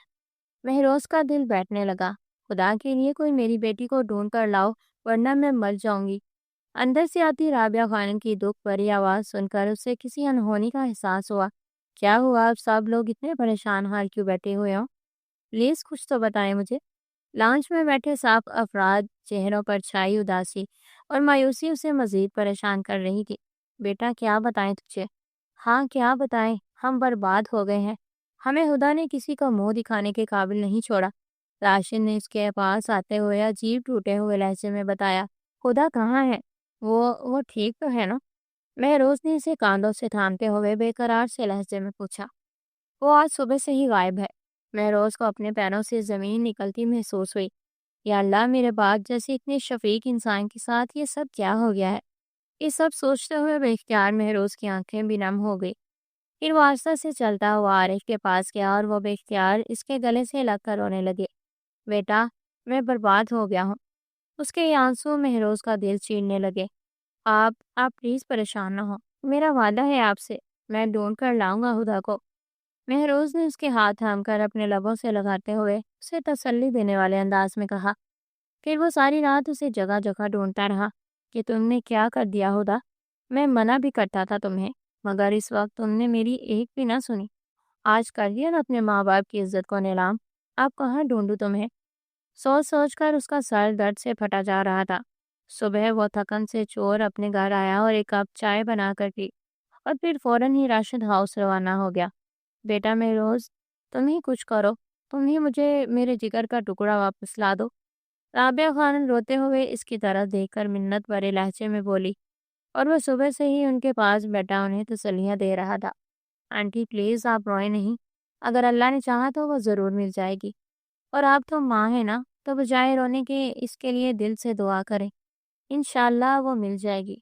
مہروز کا دل بیٹھنے لگا۔ خدا کے لیے کوئی میری بیٹی کو ڈھونڈ کر لاؤ، ورنہ میں مر جاؤں گی۔ اندر سے آتی رابعہ خانم کی دکھ بھری آواز سن کر اسے کسی انہونی کا احساس ہوا۔ کیا ہوا؟ اب سب لوگ اتنے پریشان حال کیوں بیٹھے ہوئے ہوں؟ پلیز کچھ تو بتائیں مجھے۔ لانچ میں بیٹھے سات افراد چہروں پر چھائی اداسی اور مایوسی اسے مزید پریشان کر رہی تھی۔ بیٹا کیا بتائیں تجھے؟ ہاں کیا بتائیں، ہم برباد ہو گئے ہیں، ہمیں خدا نے کسی کو منہ دکھانے کے قابل نہیں چھوڑا۔ راشد نے اس کے پاس آتے ہوئے عجیب ٹوٹے ہوئے لہجے میں بتایا۔ خدا کہاں ہے؟ وہ ٹھیک تو ہے نا؟ مہروز نے اسے کاندھوں سے تھامتے ہوئے بے قرار سے لہجے میں پوچھا۔ وہ آج صبح سے ہی غائب ہے۔ مہروز کو اپنے پیروں سے زمین نکلتی محسوس ہوئی۔ یا اللہ، میرے باپ جیسے اتنے شفیق انسان کے ساتھ یہ سب کیا ہو گیا ہے؟ یہ سب سوچتے ہوئے بے اختیار مہروز کی آنکھیں بھی نم ہو گئی۔ پھر وہ آہستہ سے چلتا ہوا عارف کے پاس گیا اور وہ بے اختیار اس کے گلے سے لگ کر رونے لگے۔ بیٹا، میں برباد ہو گیا ہوں۔ اس کے یہ آنسو مہروز کا دل چیرنے لگے۔ آپ پلیز پریشان نہ ہو، میرا وعدہ ہے آپ سے، میں ڈھونڈ کر لاؤں گا ہدا کو۔ مہروز نے اس کے ہاتھ تھام کر اپنے لبوں سے لگاتے ہوئے اسے تسلی دینے والے انداز میں کہا۔ پھر وہ ساری رات اسے جگہ جگہ ڈھونڈتا رہا کہ تم نے کیا کر دیا ہدا؟ میں منع بھی کرتا تھا تمہیں، مگر اس وقت تم نے میری ایک بھی نہ سنی۔ آج کر دیا نا اپنے ماں باپ کی عزت کو نیلام۔ آپ کہاں ڈھونڈوں تمہیں؟ سوچ سوچ کر اس کا سر درد سے پھٹا جا رہا تھا۔ صبح وہ تھکن سے چور اپنے گھر آیا اور ایک کپ چائے بنا کر پی اور پھر فوراً ہی راشد ہاؤس روانہ ہو گیا۔ بیٹا مہروز، تم ہی کچھ کرو، تم ہی مجھے میرے جگر کا ٹکڑا واپس لا دو۔ رابعہ خانم روتے ہوئے اس کی طرف دیکھ کر منت بھرے لہجے میں بولی، اور وہ صبح سے ہی ان کے پاس بیٹھا انہیں تسلیاں دے رہا تھا۔ آنٹی پلیز آپ روئیں نہیں، اگر اللہ نے چاہا تو وہ ضرور مل جائے گی، اور آپ تو ماں ہیں نا، تو بجائے رونے کے اس کے لیے دل سے دعا کریں، انشاءاللہ وہ مل جائے گی۔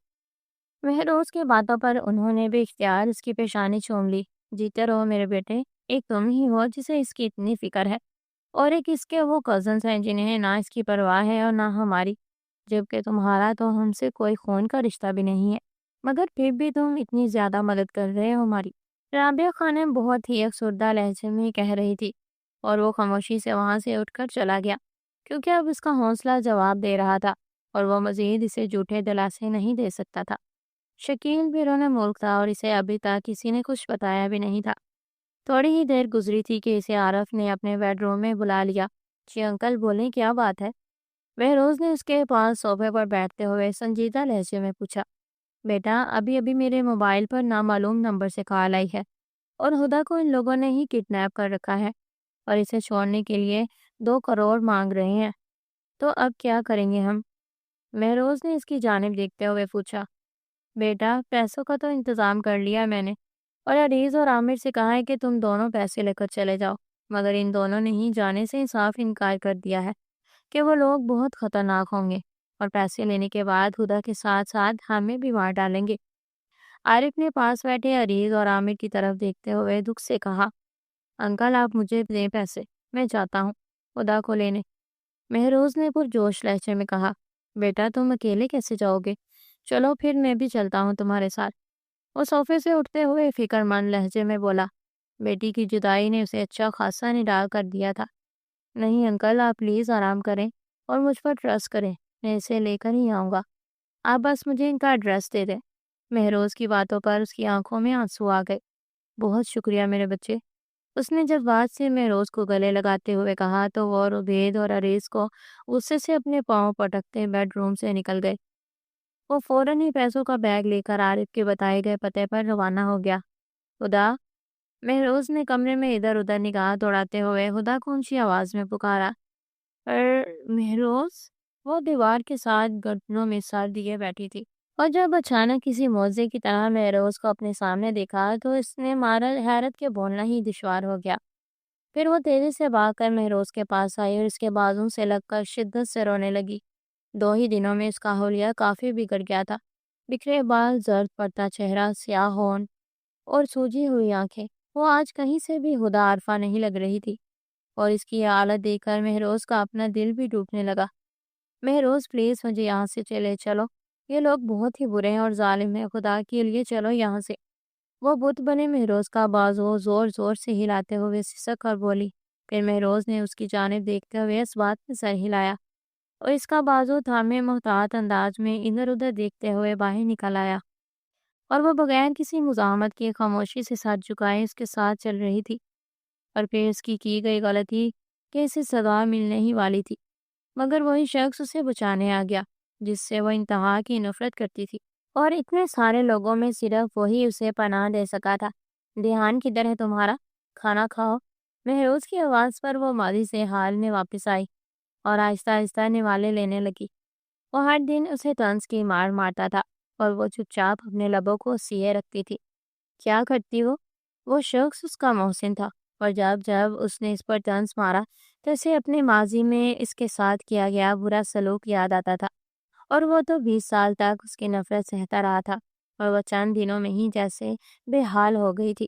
مہروز کی باتوں پر انہوں نے بھی اختیار اس کی پیشانی چوم لی۔ جیتے رہو میرے بیٹے، ایک تم ہی ہو جسے اس کی اتنی فکر ہے، اور ایک اس کے وہ کزنس ہیں جنہیں نہ اس کی پرواہ ہے اور نہ ہماری، جبکہ تمہارا تو ہم سے کوئی خون کا رشتہ بھی نہیں ہے، مگر پھر بھی تم اتنی زیادہ مدد کر رہے ہو ہماری۔ رابعہ خانم بہت ہی افسردہ لہجے میں کہہ رہی تھی، اور وہ خاموشی سے وہاں سے اٹھ کر چلا گیا، کیونکہ اب اس کا حوصلہ جواب دے رہا تھا اور وہ مزید اسے جھوٹے دلاسے نہیں دے سکتا تھا۔ شکیل بیرون ملک تھا اور اسے ابھی تک کسی نے کچھ بتایا بھی نہیں تھا۔ تھوڑی ہی دیر گزری تھی کہ اسے عارف نے اپنے بیڈ روم میں بلا لیا۔ جی انکل بولیں، کیا بات ہے؟ بہروز نے اس کے پاس صوفے پر بیٹھتے ہوئے سنجیدہ لہجے میں پوچھا۔ بیٹا، ابھی میرے موبائل پر نامعلوم نمبر سے کال آئی ہے، اور ہدا کو ان لوگوں نے ہی کڈنیپ کر رکھا ہے اور اسے چھوڑنے کے لیے 2 کروڑ مانگ رہے ہیں۔ تو اب کیا کریں گے ہم؟ مہروز نے اس کی جانب دیکھتے ہوئے پوچھا۔ بیٹا، پیسوں کا تو انتظام کر لیا میں نے، اور عریض اور عامر سے کہا ہے کہ تم دونوں پیسے لے کر چلے جاؤ، مگر ان دونوں نے ہی جانے سے صاف انکار کر دیا ہے کہ وہ لوگ بہت خطرناک ہوں گے اور پیسے لینے کے بعد ہدا کے ساتھ ساتھ ہمیں بھی مار ڈالیں گے۔ عارف نے پاس بیٹھے عریض اور عامر کی طرف دیکھتے ہوئے دکھ سے کہا، انکل آپ مجھے دیں پیسے، میں جاتا ہوں ہدا کو لینے۔ مہروز نے پرجوش لہجے میں کہا، بیٹا تم اکیلے کیسے جاؤ گے؟ چلو پھر میں بھی چلتا ہوں تمہارے ساتھ۔ وہ صوفے سے اٹھتے ہوئے فکر مند لہجے میں بولا۔ بیٹی کی جدائی نے اسے اچھا خاصا نڈال کر دیا تھا۔ نہیں انکل، آپ پلیز آرام کریں اور مجھ پر ٹرسٹ کریں، میں اسے لے کر ہی آؤں گا، آپ بس مجھے ان کا ایڈریس دے دیں۔ مہروز کی باتوں پر اس کی آنکھوں میں آنسو آ گئے۔ بہت شکریہ میرے بچے، اس نے جذبات سے مہروز کو گلے لگاتے ہوئے کہا تو وہ اور عبید اور عریض کو غصے سے اپنے پاؤں پٹکتے بیڈ روم سے نکل گئے۔ وہ فوراً ہی پیسوں کا بیگ لے کر عارف کے بتائے گئے پتے پر روانہ ہو گیا۔ ہدا، مہروز نے کمرے میں ادھر ادھر نگاہ دوڑاتے ہوئے ہدا کو اونچی آواز میں پکارا۔ مہروز، وہ دیوار کے ساتھ گردنوں میں سر دیے بیٹھی تھی، اور جب اچانک کسی موزے کی طرح مہروز کو اپنے سامنے دیکھا تو اس نے مارا حیرت کے بولنا ہی دشوار ہو گیا۔ پھر وہ تیزی سے بھاگ کر مہروز کے پاس آئی اور اس کے بازوں سے لگ کر شدت سے رونے لگی۔ 2 ہی دنوں میں اس کا حلیہ کافی بگڑ گیا تھا۔ بکھرے بال، زرد پڑتا چہرہ، سیاہ ہون اور سوجی ہوئی آنکھیں، وہ آج کہیں سے بھی ہدا عارفہ نہیں لگ رہی تھی، اور اس کی یہ حالت دیکھ کر مہروز کا اپنا دل بھی ڈوبنے لگا۔ مہروز پلیز مجھے یہاں سے چلے چلو، یہ لوگ بہت ہی برے ہیں اور ظالم ہیں، خدا کے لیے چلو یہاں سے۔ وہ بت بنے مہروز کا بازو زور زور سے ہلاتے ہوئے سسک کر بولی۔ پھر مہروز نے اس کی جانب دیکھتے ہوئے اس بات میں سر ہلایا اور اس کا بازو تھامے محتاط انداز میں ادھر ادھر دیکھتے ہوئے باہر نکل آیا، اور وہ بغیر کسی مزاحمت کی خاموشی سے ساتھ جھکائے اس کے ساتھ چل رہی تھی۔ اور پھر اس کی گئی غلطی کہ اسے سزا ملنے ہی والی تھی، مگر وہی شخص اسے بچانے آ گیا جس سے وہ انتہا کی نفرت کرتی تھی، اور اتنے سارے لوگوں میں صرف وہی اسے پناہ دے سکا تھا۔ دھیان کدھر ہے تمہارا؟ کھانا کھاؤ۔ مہروز کی آواز پر وہ ماضی سے حال میں واپس آئی اور آہستہ آہستہ نوالے لینے لگی۔ وہ ہر دن اسے طنز کی مار مارتا تھا اور وہ چپ چاپ اپنے لبوں کو سیے رکھتی تھی۔ کیا کرتی ہو؟ وہ شخص اس کا محسن تھا، اور جب جب اس نے اس پر طنز مارا تو اسے اپنے ماضی میں اس کے ساتھ کیا گیا برا سلوک یاد آتا تھا، اور وہ تو 20 سال تک اس کی نفرت سہتا رہا تھا، اور وہ چند دنوں میں ہی جیسے بے حال ہو گئی تھی۔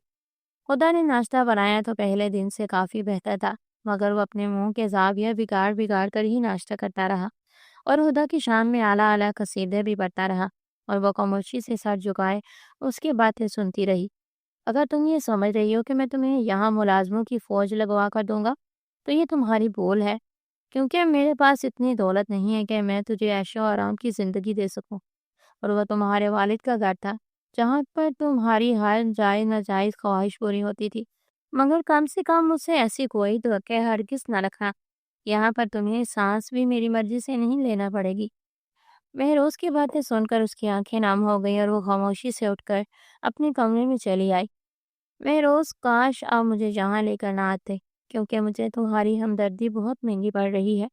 خدا نے ناشتہ بنایا تو پہلے دن سے کافی بہتر تھا، مگر وہ اپنے منہ کے زاویہ بگاڑ بگاڑ کر ہی ناشتہ کرتا رہا، اور خدا کی شان میں اعلیٰ اعلیٰ قصیدے بھی پڑھتا رہا، اور وہ خاموشی سے سر جھکائے اس کی باتیں سنتی رہی۔ اگر تم یہ سمجھ رہی ہو کہ میں تمہیں یہاں ملازموں کی فوج لگوا کر دوں گا تو یہ تمہاری بھول ہے، کیونکہ میرے پاس اتنی دولت نہیں ہے کہ میں تجھے عیش و آرام کی زندگی دے سکوں، اور وہ تمہارے والد کا گھر تھا جہاں پر تمہاری ہر جائز ناجائز خواہش پوری ہوتی تھی، مگر کم سے کم مجھ سے ایسی کوئی توقع ہرگز نہ رکھنا۔ یہاں پر تمہیں سانس بھی میری مرضی سے نہیں لینا پڑے گی۔ مہروز کی باتیں سن کر اس کی آنکھیں نم ہو گئیں، اور وہ خاموشی سے اٹھ کر اپنے کمرے میں چلی آئی۔ مہروز، کاش آپ مجھے یہاں لے کر نہ آتے، کیونکہ مجھے تمہاری ہمدردی بہت مہنگی پڑ رہی ہے۔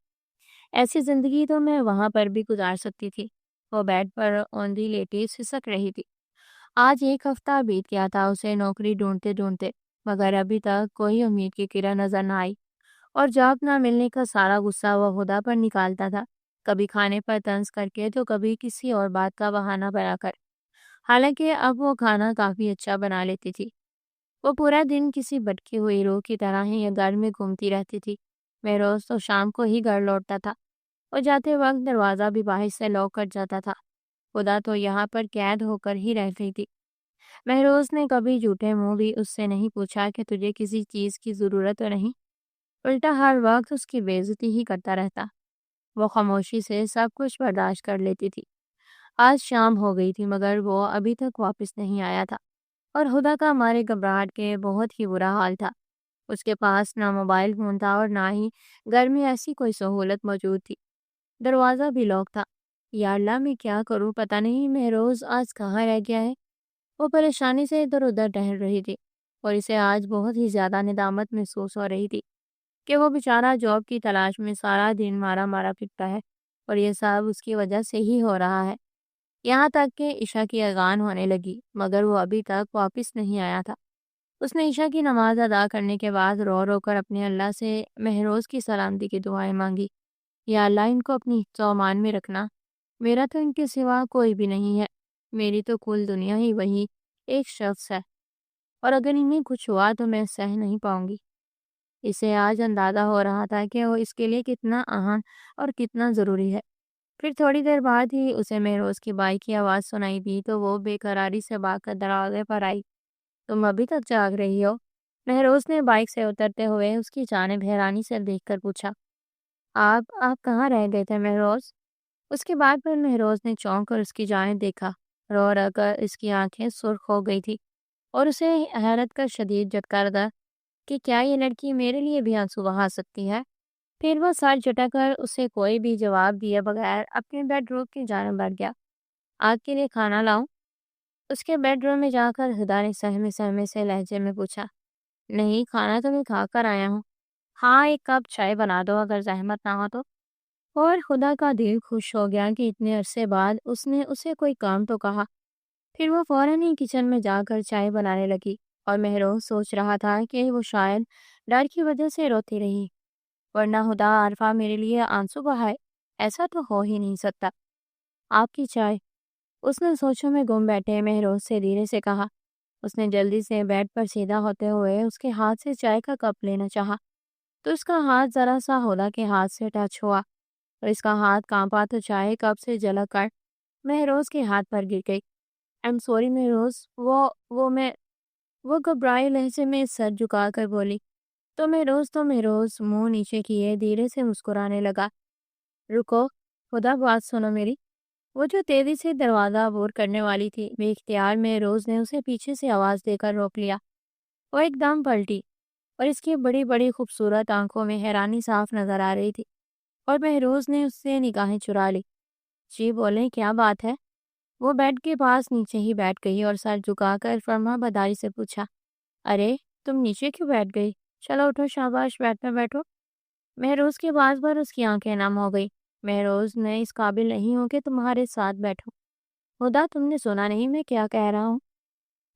ایسی زندگی تو میں وہاں پر بھی گزار سکتی تھی۔ وہ بیڈ پر اوندھی لیٹی سسک رہی تھی۔ آج 1 ہفتہ بیت گیا تھا اسے نوکری ڈھونڈتے ڈھونڈتے، مگر ابھی تک کوئی امید کی کرن نظر نہ آئی، اور جاب نہ ملنے کا سارا غصہ وہ خدا پر نکالتا تھا، کبھی کھانے پر طنز کر کے تو کبھی کسی اور بات کا بہانہ بنا کر۔ حالانکہ اب وہ کھانا کافی اچھا بنا لیتی تھی۔ وہ پورا دن کسی بھٹکی ہوئی روح کی طرح ہی گھر میں گھومتی رہتی تھی۔ مہروز تو شام کو ہی گھر لوٹتا تھا، اور جاتے وقت دروازہ بھی باہر سے لاک کر جاتا تھا۔ خدا تو یہاں پر قید ہو کر ہی رہ گئی تھی۔ مہروز نے کبھی جھوٹے منہ بھی اس سے نہیں پوچھا کہ تجھے کسی چیز کی ضرورت تو نہیں، الٹا ہر وقت اس کی بے عزتی ہی کرتا رہتا۔ وہ خاموشی سے سب کچھ برداشت کر لیتی تھی۔ آج شام ہو گئی تھی، مگر وہ ابھی تک واپس نہیں آیا تھا، اور خدا کا مارے گھبراہٹ کے بہت ہی برا حال تھا۔ اس کے پاس نہ موبائل فون تھا اور نہ ہی گھر میں ایسی کوئی سہولت موجود تھی۔ دروازہ بھی لاک تھا۔ یا اللہ، میں کیا کروں؟ پتہ نہیں مہروز آج کہاں رہ گیا ہے۔ وہ پریشانی سے ادھر ادھر ٹہل رہی تھی، اور اسے آج بہت ہی زیادہ ندامت محسوس ہو رہی تھی کہ وہ بیچارہ جاب کی تلاش میں سارا دن مارا مارا پھرتا ہے، اور یہ سب اس کی وجہ سے ہی ہو رہا ہے۔ یہاں تک کہ عشاء کی اذان ہونے لگی، مگر وہ ابھی تک واپس نہیں آیا تھا۔ اس نے عشاء کی نماز ادا کرنے کے بعد رو رو کر اپنے اللہ سے مہروز کی سلامتی کی دعائیں مانگی۔ یا اللہ، ان کو اپنی حفظ و امان میں رکھنا، میرا تو ان کے سوا کوئی بھی نہیں ہے، میری تو کل دنیا ہی وہی ایک شخص ہے، اور اگر انہیں کچھ ہوا تو میں سہ نہیں پاؤں گی۔ اسے آج اندازہ ہو رہا تھا کہ وہ اس کے لیے کتنا اہم اور کتنا ضروری ہے۔ پھر تھوڑی دیر بعد ہی اسے مہروز کی بائک کی آواز سنائی دی تو وہ بے قراری سے بھاگ کر دروازے پر آئی۔ تم ابھی تک جاگ رہی ہو؟ مہروز نے بائک سے اترتے ہوئے اس کی جانب حیرانی سے دیکھ کر پوچھا۔ آپ کہاں رہ گئے تھے مہروز؟ اس کے بعد پر مہروز نے چونک کر اس کی جانب دیکھا۔ رو رو کر اس کی آنکھیں سرخ ہو گئی تھی، اور اسے حیرت کا شدید جھٹکا لگا کہ کیا یہ لڑکی میرے لیے بھی آنسو بہا سکتی ہے؟ پھر وہ سر جھٹک کر اسے کوئی بھی جواب دیے بغیر اپنے بیڈ روم کی جانب بڑھ گیا۔ آپ کے لیے کھانا لاؤں؟ اس کے بیڈ روم میں جا کر خدا نے سہمے سہمے سے لہجے میں پوچھا۔ نہیں، کھانا تو میں کھا کر آیا ہوں۔ ہاں، 1 کپ چائے بنا دو اگر زحمت نہ ہو تو۔ اور خدا کا دل خوش ہو گیا کہ اتنے عرصے بعد اس نے اسے کوئی کام تو کہا۔ پھر وہ فوراً ہی کچن میں جا کر چائے بنانے لگی، اور مہروز سوچ رہا تھا کہ وہ شاید ڈر کی وجہ سے روتی رہی، ورنہ خدا عارفہ میرے لیے آنسو بہائے، ایسا تو ہو ہی نہیں سکتا۔ آپ کی چائے، اس نے سوچوں میں گم بیٹھے مہروز سے دھیرے سے کہا۔ اس نے جلدی سے بیڈ پر سیدھا ہوتے ہوئے اس کے ہاتھ سے چائے کا کپ لینا چاہا، تو اس کا ہاتھ ذرا سا خدا کے ہاتھ سے ٹچ ہوا، اور اس کا ہاتھ کانپا تو چائے کپ سے جھلک کر مہروز کے ہاتھ پر گر گئی۔ ایم سوری مہروز، وہ گھبرائے لہجے میں سر جھکا کر بولی۔ تو مہروز منہ نیچے کیے دھیرے سے مسکرانے لگا۔ رکو، خدا بات سنو میری۔ وہ جو تیزی سے دروازہ عبور کرنے والی تھی، بے اختیار مہروز نے اسے پیچھے سے آواز دے کر روک لیا۔ وہ ایک دم پلٹی، اور اس کی بڑی بڑی خوبصورت آنکھوں میں حیرانی صاف نظر آ رہی تھی، اور مہروز نے اس سے نگاہیں چرا لی۔ جی بولیں، کیا بات ہے؟ وہ بیڈ کے پاس نیچے ہی بیٹھ گئی اور سر جھکا کر فرما برداری سے پوچھا۔ ارے، تم نیچے کیوں بیٹھ گئی؟ چلو اٹھو، شاباش، بیڈ پہ بیٹھو۔ مہروز کے بعد پر اس کی آنکھیں نم ہو گئی۔ مہروز، میں اس قابل نہیں ہوں کہ تمہارے ساتھ بیٹھوں۔ خدا، تم نے سنا نہیں میں کیا کہہ رہا ہوں؟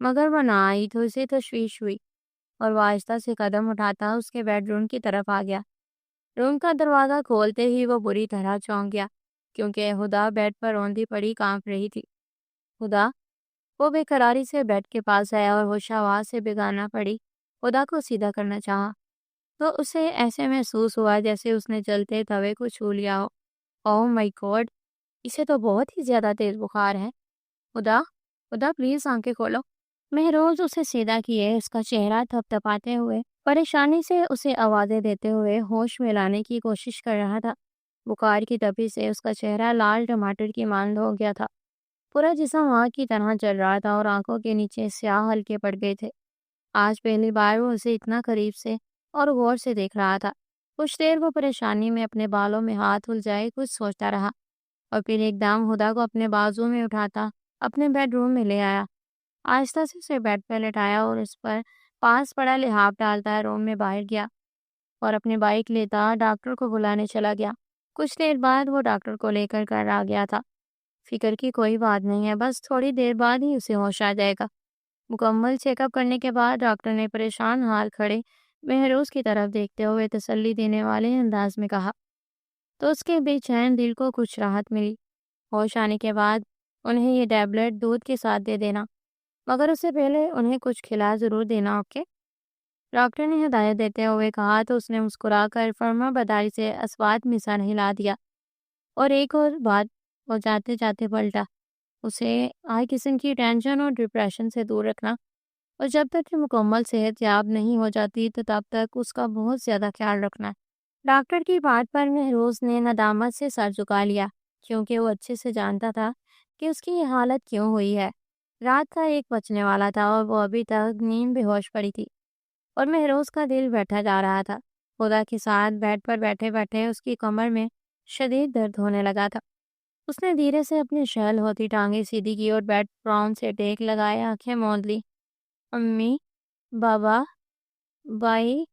مگر وہ نہ آئی تو اسے تشویش ہوئی اور وہ آہستہ سے قدم اٹھاتا اس کے بیڈ روم کی طرف آ گیا۔ روم کا دروازہ کھولتے ہی وہ بری طرح چونک گیا کیونکہ ہدا بیڈ پر روندی پڑی کانپ رہی تھی۔ ہدا، وہ بے قراری سے بیڈ کے پاس آیا اور ہوش آواز سے بگانا پڑی ہدا کو سیدھا کرنا چاہا تو اسے ایسے محسوس ہوا جیسے اس نے جلتے توے کو چھو لیا ہو۔ اوہ مائی گاڈ، اسے تو بہت ہی زیادہ تیز بخار ہے۔ ہدا، ہدا پلیز آنکھیں کھولو۔ مہروز اسے سیدھا کیے اس کا چہرہ تھپ تھپاتے ہوئے پریشانی سے اسے آوازیں دیتے ہوئے ہوش میں لانے کی کوشش کر رہا تھا۔ بخار کی تپی سے اس کا چہرہ لال ٹماٹر کی مانند ہو گیا تھا۔ پورا جسم آگ کی طرح جل رہا تھا اور آنکھوں کے نیچے سیاہ ہلکے پڑ گئے تھے۔ آج پہلی بار وہ اسے اتنا قریب سے اور غور سے دیکھ رہا تھا۔ کچھ دیر وہ پریشانی میں اپنے بالوں میں ہاتھ الجھائے کچھ سوچتا رہا اور پھر ایک دم ہدا کو اپنے بازو میں اٹھاتا اپنے بیڈ روم میں لے آیا۔ آہستہ سے اسے بیڈ پہ لٹایا اور اس پر پاس پڑا لحاف ڈالتا روم میں باہر گیا اور اپنے بائک لیتا ڈاکٹر کو بلانے چلا گیا۔ کچھ دیر بعد وہ ڈاکٹر کو لے کر آ گیا تھا۔ فکر کی کوئی بات نہیں ہے، بس تھوڑی دیر بعد ہی اسے ہوش آ جائے گا۔ مکمل چیک اپ کرنے کے بعد ڈاکٹر نے پریشان حال کھڑے مہروز کی طرف دیکھتے ہوئے تسلی دینے والے انداز میں کہا تو اس کے بے چین دل کو کچھ راحت ملی۔ ہوش آنے کے بعد انہیں یہ ٹیبلٹ دودھ کے ساتھ دے دینا، مگر اس سے پہلے انہیں کچھ کھلا ضرور دینا، اوکے؟ ڈاکٹر نے ہدایت دیتے ہوئے کہا تو اس نے مسکرا کر فرما برداری سے اسوات میں سر ہلا دیا اور ایک اور بات وہ جاتے جاتے پلٹا، اسے ہر قسم کی ٹینشن اور ڈپریشن سے دور رکھنا اور جب تک کہ مکمل صحت یاب نہیں ہو جاتی تو تب تک اس کا بہت زیادہ خیال رکھنا ہے۔ ڈاکٹر کی بات پر مہروز نے ندامت سے سر جھکا لیا کیونکہ وہ اچھے سے جانتا تھا کہ اس کی یہ حالت کیوں ہوئی ہے۔ رات کا 1 بجنے والا تھا اور وہ ابھی تک نیند بے ہوش پڑی تھی اور مہروز کا دل بیٹھا جا رہا تھا۔ خدا کے ساتھ بیڈ پر بیٹھے بیٹھے اس کی کمر میں شدید درد ہونے لگا تھا۔ اس نے دھیرے سے اپنی شل ہوتی ٹانگیں سیدھی کی اور بیڈ پراؤن سے ٹیک لگائے آنکھیں موند لی۔ امی، بابا، بائی،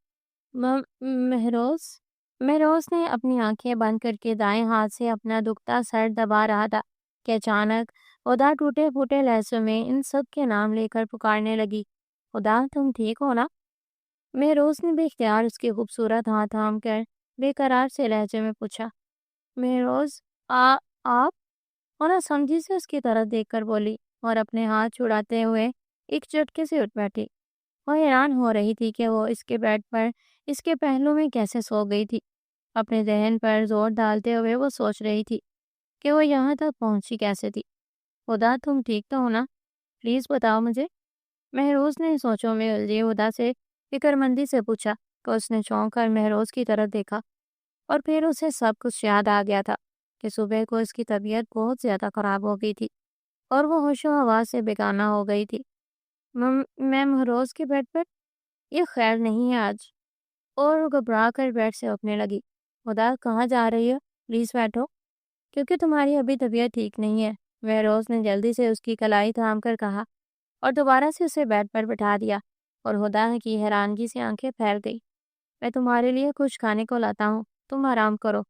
مہروز نے اپنی آنکھیں بند کر کے دائیں ہاتھ سے اپنا دکھتا سر دبا رہا تھا کہ اچانک خدا ٹوٹے پھوٹے لہجے میں ان سب کے نام لے کر پکارنے لگی، خدا تم ٹھیک ہو نا؟ مہروز نے بے اختیار اس کے خوبصورت ہاتھ تھام کر بے قرار سے لہجے میں پوچھا۔ مہروز، آپ؟ اونا سمجھی سے اس کی طرف دیکھ کر بولی اور اپنے ہاتھ چھڑاتے ہوئے ایک جھٹکے سے اٹھ بیٹھی۔ وہ حیران ہو رہی تھی کہ وہ اس کے بیڈ پر اس کے پہلو میں کیسے سو گئی تھی۔ اپنے ذہن پر زور ڈالتے ہوئے وہ سوچ رہی تھی کہ وہ یہاں تک پہنچی کیسے تھی۔ خدا تم ٹھیک تو ہو نا؟ پلیز بتاؤ مجھے۔ مہروز نے سوچوں میں الجھی خدا سے فکر مندی سے پوچھا تو اس نے چونک کر مہروز کی طرف دیکھا اور پھر اسے سب کچھ یاد آ گیا تھا کہ صبح کو اس کی طبیعت بہت زیادہ خراب ہو گئی تھی اور وہ ہوش و حواس سے بیگانہ ہو گئی تھی۔ میں مہروز کے بیڈ پر؟ یہ خیر نہیں ہے آج۔ اور وہ گھبرا کر بیڈ سے اٹھنے لگی۔ خدا کہاں جا رہی ہو؟ پلیز بیٹھو، کیونکہ تمہاری ابھی طبیعت ٹھیک نہیں ہے، مہروز نے جلدی سے اس کی کلائی تھام کر کہا اور دوبارہ سے اسے بیڈ پر بٹھا دیا اور خدا کی حیرانگی سے آنکھیں پھیل گئی۔ میں تمہارے لیے کچھ کھانے کو لاتا ہوں، تم آرام کرو،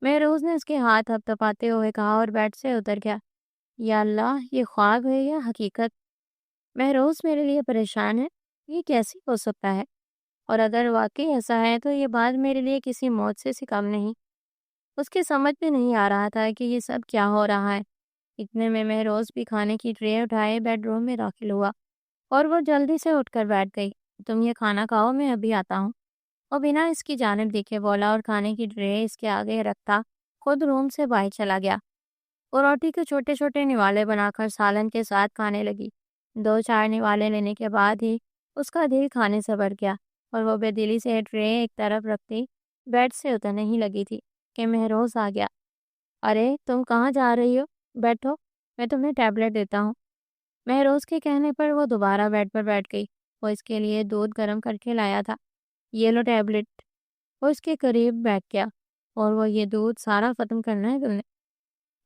مہروز نے اس کے ہاتھ تھپتھپاتے ہوئے کہا اور بیڈ سے اتر گیا۔ یا اللہ، یہ خواب ہے یا حقیقت؟ مہروز میرے لیے پریشان ہے، یہ کیسے ہو سکتا ہے؟ اور اگر واقعی ایسا ہے تو یہ بات میرے لیے کسی موت سے کم نہیں۔ اس کے سمجھ میں نہیں آ رہا تھا کہ یہ سب کیا ہو رہا ہے۔ اتنے میں مہروز بھی کھانے کی ٹرے اٹھائے بیڈ روم میں داخل ہوا اور وہ جلدی سے اٹھ کر بیٹھ گئی۔ تم یہ کھانا کھاؤ، میں ابھی آتا ہوں، اور بنا اس کی جانب دیکھے بولا اور کھانے کی ٹرے اس کے آگے رکھتا خود روم سے باہر چلا گیا اور روٹی کے چھوٹے چھوٹے نوالے بنا کر سالن کے ساتھ کھانے لگی۔ 2-4 نوالے لینے کے بعد ہی اس کا دل کھانے سے بھر گیا اور وہ بے دلی سے ٹرے ایک طرف رکھتی بیڈ سے اترنے ہی لگی تھی کہ مہروز آ گیا۔ ارے تم کہاں جا رہی ہو؟ بیٹھو، میں تمہیں ٹیبلٹ دیتا ہوں۔ مہروز کے کہنے پر وہ دوبارہ بیڈ پر بیٹھ گئی۔ وہ اس کے لیے دودھ گرم کر کے لایا تھا۔ یہ لو ٹیبلٹ۔ وہ اس کے قریب بیٹھ گیا اور وہ یہ دودھ سارا ختم کرنا ہے تم نے؟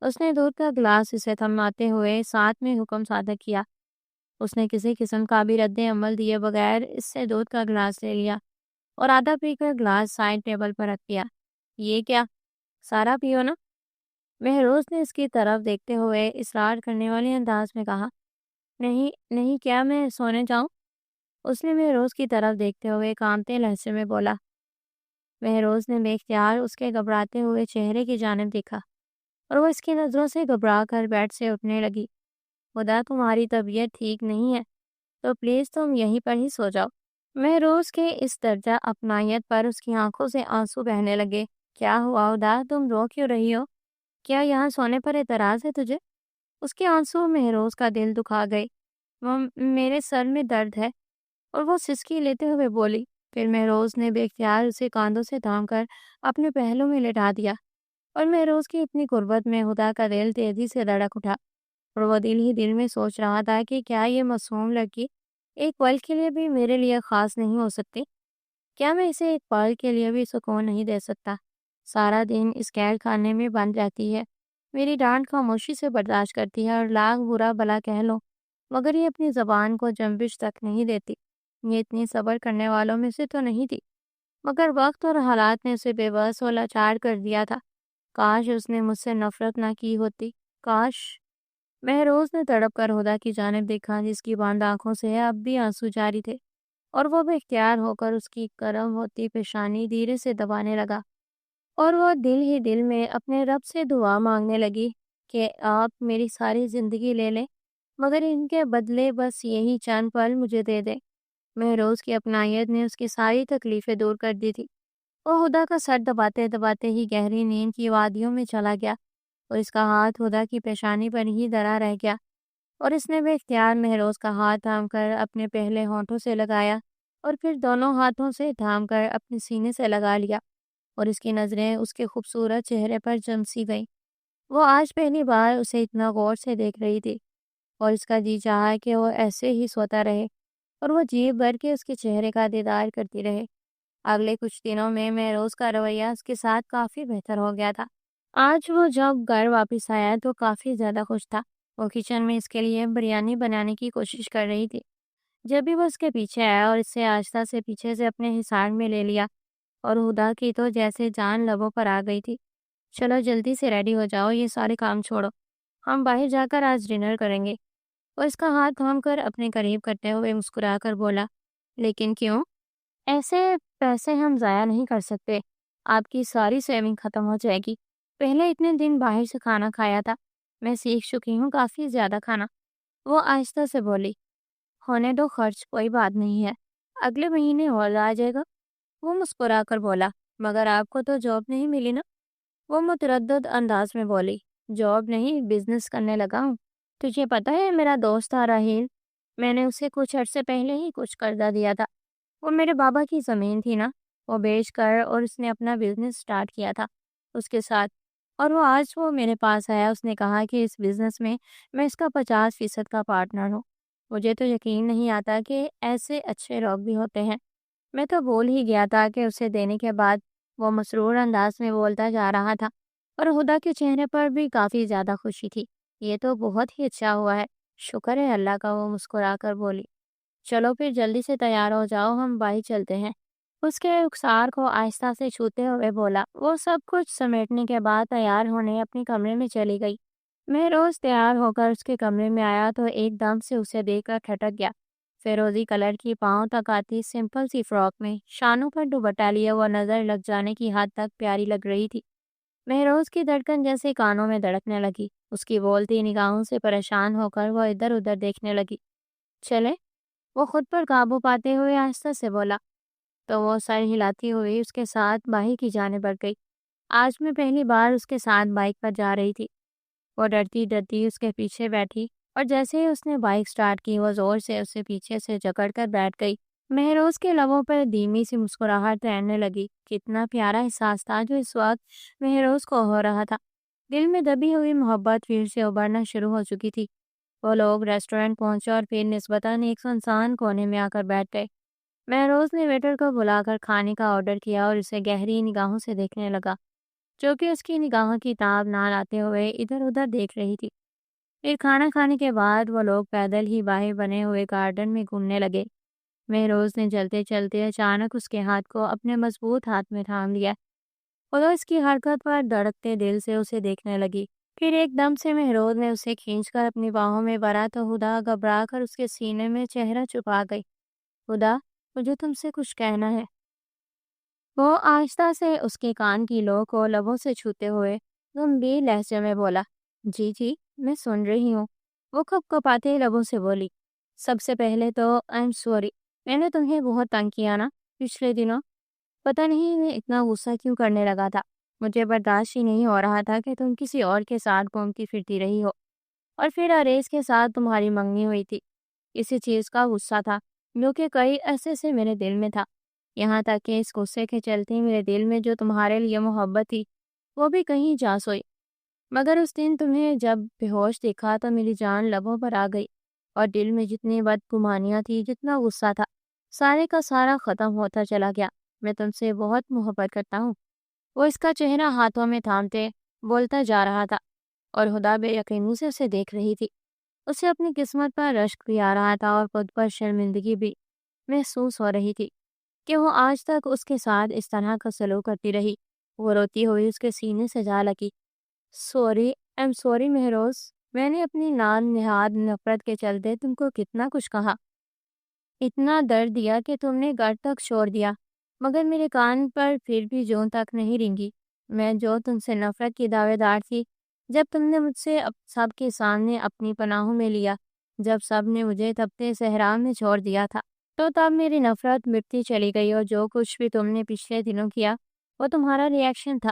اس نے دودھ کا گلاس اسے تھماتے ہوئے ساتھ میں حکم صادر کیا۔ اس نے کسی قسم کا بھی رد عمل دیے بغیر اس سے دودھ کا گلاس لے لیا اور آدھا پی کر گلاس سائڈ ٹیبل پر رکھ دیا۔ یہ کیا؟ سارا پیو نا؟ مہروز نے اس کی طرف دیکھتے ہوئے اصرار کرنے والے انداز میں کہا۔ نہیں نہیں، کیا میں سونے جاؤں؟ اس نے مہروز کی طرف دیکھتے ہوئے کانپتے لہجے میں بولا۔ مہروز نے بے اختیار اس کے گھبراتے ہوئے چہرے کی جانب دیکھا اور وہ اس کی نظروں سے گھبرا کر بیڈ سے اٹھنے لگی۔ خدا تمہاری طبیعت ٹھیک نہیں ہے تو پلیز تم یہیں پر ہی سو جاؤ۔ مہروز کے اس درجہ اپنائیت پر اس کی آنکھوں سے آنسو بہنے لگے۔ کیا ہوا ہدا، تم رو کیوں رہی ہو؟ کیا یہاں سونے پر اعتراض ہے تجھے؟ اس کے آنسو مہروز کا دل دکھا گئے۔ وہ میرے سر میں درد ہے، اور وہ سسکی لیتے ہوئے بولی۔ پھر مہروز نے بے اختیار اسے کاندھوں سے تھام کر اپنے پہلو میں لٹا دیا، اور مہروز کی اتنی قربت میں ہدا کا دل تیزی سے دھڑک اٹھا، اور وہ دل ہی دل میں سوچ رہا تھا کہ کیا یہ معصوم لڑکی ایک پل کے لیے بھی میرے لیے خاص نہیں ہو سکتی؟ کیا میں اسے ایک پل کے لیے بھی سکون نہیں دے سکتا؟ سارا دن اس قید خانے میں بند رہتی ہے، میری ڈانٹ خاموشی سے برداشت کرتی ہے، اور لاکھ برا بلا کہہ لو مگر یہ اپنی زبان کو جنبش تک نہیں دیتی۔ یہ اتنی صبر کرنے والوں میں سے تو نہیں تھی، مگر وقت اور حالات نے اسے بے بس و لاچار کر دیا تھا۔ کاش اس نے مجھ سے نفرت نہ کی ہوتی، کاش۔ مہروز نے تڑپ کر ہدا کی جانب دیکھا، جس کی بند آنکھوں سے اب بھی آنسو جاری تھے، اور وہ بے اختیار ہو کر اس کی گرم ہوتی پیشانی دھیرے سے دبانے لگا، اور وہ دل ہی دل میں اپنے رب سے دعا مانگنے لگی کہ آپ میری ساری زندگی لے لیں مگر ان کے بدلے بس یہی چند پل مجھے دے دیں۔ مہروز کی اپنائیت نے اس کی ساری تکلیفیں دور کر دی تھی۔ وہ ہدا کا سر دباتے دباتے ہی گہری نیند کی وادیوں میں چلا گیا، اور اس کا ہاتھ ہدا کی پیشانی پر ہی دھرا رہ گیا، اور اس نے بے اختیار مہروز کا ہاتھ تھام کر اپنے پہلے ہونٹوں سے لگایا، اور پھر دونوں ہاتھوں سے تھام کر اپنے سینے سے لگا لیا، اور اس کی نظریں اس کے خوبصورت چہرے پر جم سی گئیں۔ وہ آج پہلی بار اسے اتنا غور سے دیکھ رہی تھی، اور اس کا جی چاہا کہ وہ ایسے ہی سوتا رہے، اور وہ جی بھر کے اس کے چہرے کا دیدار کرتی رہے۔ اگلے کچھ دنوں میں مہروز کا رویہ اس کے ساتھ کافی بہتر ہو گیا تھا۔ آج وہ جب گھر واپس آیا تو کافی زیادہ خوش تھا۔ وہ کچن میں اس کے لیے بریانی بنانے کی کوشش کر رہی تھی۔ جب بھی وہ اس کے پیچھے آیا اور اس سے آہستہ سے پیچھے سے اپنے حصار میں لے لیا، اور ہدا کی تو جیسے جان لبوں پر آ گئی تھی۔ چلو جلدی سے ریڈی ہو جاؤ، یہ سارے کام چھوڑو، ہم باہر جا کر آج ڈنر کریں گے۔ وہ اس کا ہاتھ تھام کر اپنے قریب کرتے ہوئے مسکرا کر بولا۔ لیکن کیوں؟ ایسے پیسے ہم ضائع نہیں کر سکتے، آپ کی ساری سیونگ ختم ہو جائے گی۔ پہلے اتنے دن باہر سے کھانا کھایا تھا، میں سیکھ چکی ہوں کافی زیادہ کھانا۔ وہ آہستہ سے بولی۔ ہونے دو خرچ، کوئی بات نہیں ہے، اگلے مہینے اور آ جائے گا۔ وہ مسکرا کر بولا۔ مگر آپ کو تو جاب نہیں ملی نا؟ وہ متردد انداز میں بولی۔ جاب نہیں، بزنس کرنے لگا ہوں۔ تجھے پتہ ہے میرا دوست تھا راہیل، میں نے اسے کچھ عرصے پہلے ہی کچھ قرضہ دیا تھا۔ وہ میرے بابا کی زمین تھی نا، وہ بیچ کر اور اس نے اپنا بزنس سٹارٹ کیا تھا اس کے ساتھ، اور وہ آج وہ میرے پاس آیا۔ اس نے کہا کہ اس بزنس میں اس کا 50% کا پارٹنر ہوں۔ مجھے تو یقین نہیں آتا کہ ایسے اچھے لوگ بھی ہوتے ہیں۔ میں تو بول ہی گیا تھا کہ اسے دینے کے بعد۔ وہ مسرور انداز میں بولتا جا رہا تھا، اور ہدا کے چہرے پر بھی کافی زیادہ خوشی تھی۔ یہ تو بہت ہی اچھا ہوا ہے، شکر ہے اللہ کا، وہ مسکرا کر بولی۔ چلو پھر جلدی سے تیار ہو جاؤ، ہم باہر چلتے ہیں۔ اس کے رخسار کو آہستہ سے چھوتے ہوئے بولا۔ وہ سب کچھ سمیٹنے کے بعد تیار ہونے اپنے کمرے میں چلی گئی۔ مہروز تیار ہو کر اس کے کمرے میں آیا تو ایک دم سے اسے دیکھ کر ٹھٹک گیا۔ فیروزی کلر کی پاؤں تک آتی سمپل سی فراک میں شانوں پر دوپٹہ لیے وہ نظر لگ جانے کی حد تک پیاری لگ رہی تھی۔ مہروز کی دھڑکن جیسے کانوں میں دھڑکنے لگی۔ اس کی بولتی نگاہوں سے پریشان ہو کر وہ ادھر ادھر دیکھنے لگی۔ چلے؟ وہ خود پر قابو پاتے ہوئے آہستہ سے بولا، تو وہ سر ہلاتی ہوئی اس کے ساتھ باہر کی جانب بڑھ گئی۔ آج میں پہلی بار اس کے ساتھ بائک پر جا رہی تھی۔ وہ ڈرتی ڈرتی اس کے پیچھے بیٹھی، اور جیسے ہی اس نے بائک سٹارٹ کی وہ زور سے اسے پیچھے سے جکڑ کر بیٹھ گئی۔ مہروز کے لبوں پر دھیمی سی مسکراہٹ تیرنے لگی۔ کتنا پیارا احساس تھا جو اس وقت مہروز کو ہو رہا تھا۔ دل میں دبی ہوئی محبت پھر سے ابھرنا شروع ہو چکی تھی۔ وہ لوگ ریسٹورینٹ پہنچے اور پھر نسبتاً ایک سنسان کونے میں آ کر بیٹھ گئے۔ مہروز نے ویٹر کو بلا کر کھانے کا آرڈر کیا اور اسے گہری نگاہوں سے دیکھنے لگا، جو کہ اس کی نگاہوں کی تاب نہ لاتے ہوئے ادھر ادھر دیکھ رہی تھی۔ پھر کھانا کھانے کے بعد وہ لوگ پیدل ہی باہر بنے ہوئے گارڈن میں گھومنے لگے۔ مہروز نے چلتے چلتے اچانک اس کے ہاتھ کو اپنے مضبوط ہاتھ میں تھام لیا۔ خدا اس کی حرکت پر دھڑکتے دل سے اسے دیکھنے لگی۔ پھر ایک دم سے مہروز نے اسے کھینچ کر اپنی باہوں میں بھرا تو ہدا گھبرا کر اس کے سینے میں چہرہ چھپا گئی۔ ہدا، مجھے تم سے کچھ کہنا ہے۔ وہ آہستہ سے اس کے کان کی لو کو لبوں سے چھوتے ہوئے گمبھیر لہجے میں بولا۔ جی جی، میں سن رہی ہوں، وہ کپ کپاتے لبوں سے بولی۔ سب سے پہلے تو آئی ایم سوری، میں نے تمہیں بہت تنگ کیا نا پچھلے دنوں۔ پتہ نہیں میں اتنا غصہ کیوں کرنے لگا تھا۔ مجھے برداشت ہی نہیں ہو رہا تھا کہ تم کسی اور کے ساتھ گھومتی پھرتی رہی ہو، اور پھر اریز کے ساتھ تمہاری منگنی ہوئی تھی۔ اسی چیز کا غصہ تھا جو کہ کئی عرصے سے میرے دل میں تھا، یہاں تک کہ اس غصے کے چلتے میرے دل میں جو تمہارے لیے محبت تھی وہ بھی کہیں جا سوئی۔ مگر اس دن تمہیں جب بے ہوش دیکھا تو میری جان لبوں پر آ گئی، اور دل میں جتنی بدگمانیاں تھی، جتنا غصہ تھا، سارے کا سارا ختم ہوتا چلا گیا۔ میں تم سے بہت محبت کرتا ہوں۔ وہ اس کا چہرہ ہاتھوں میں تھامتے بولتا جا رہا تھا، اور ہدا بے یقینی سے اسے دیکھ رہی تھی۔ اسے اپنی قسمت پر رشک بھی آ رہا تھا اور خود پر شرمندگی بھی محسوس ہو رہی تھی کہ وہ آج تک اس کے ساتھ اس طرح کا سلوک کرتی رہی۔ وہ روتی ہوئی اس کے سینے سے جا لگی۔ Sorry, I am sorry Mehroz, میں نے اپنی نام نہاد نفرت کے چلتے تم کو کتنا کچھ کہا، اتنا درد دیا کہ تم نے گھر تک چھوڑ دیا، مگر میرے کان پر پھر بھی جون تک نہیں رنگی۔ میں جو تم سے نفرت کی دعوے دار تھی، جب تم نے مجھ سے سب کے سامنے اپنی پناہوں میں لیا، جب سب نے مجھے تپتے صحرا میں چھوڑ دیا تھا، تو تب میری نفرت مٹتی چلی گئی، اور جو کچھ بھی تم نے پچھلے دنوں کیا وہ تمہارا ری ایکشن تھا،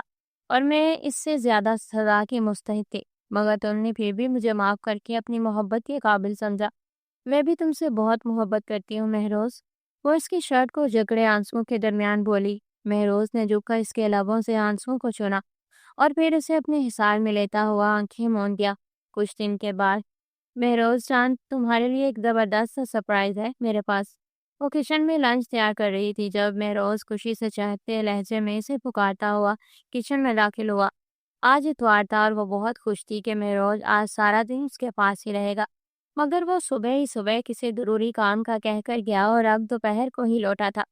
اور میں اس سے زیادہ سزا کی مستحق تھی، مگر تم نے پھر بھی مجھے معاف کر کے اپنی محبت کے قابل سمجھا۔ میں بھی تم سے بہت محبت کرتی ہوں مہروز، وہ اس کی شرٹ کو جکڑے آنسوؤں کے درمیان بولی۔ مہروز نے جھک کر اس کے لبوں سے آنسوؤں کو چنا، اور پھر اسے اپنے حصار میں لیتا ہوا آنکھیں موند دیا۔ کچھ دن کے بعد، مہروز جان، تمہارے لیے ایک زبردست سرپرائز ہے میرے پاس۔ وہ کچن میں لنچ تیار کر رہی تھی جب مہروز خوشی سے چہکتے لہجے میں اسے پکارتا ہوا کچن میں داخل ہوا۔ آج اتوار تھا اور وہ بہت خوش تھی کہ مہروز آج سارا دن اس کے پاس ہی رہے گا، مگر وہ صبح ہی صبح کسی ضروری کام کا کہہ کر گیا اور اب دوپہر کو ہی لوٹا تھا،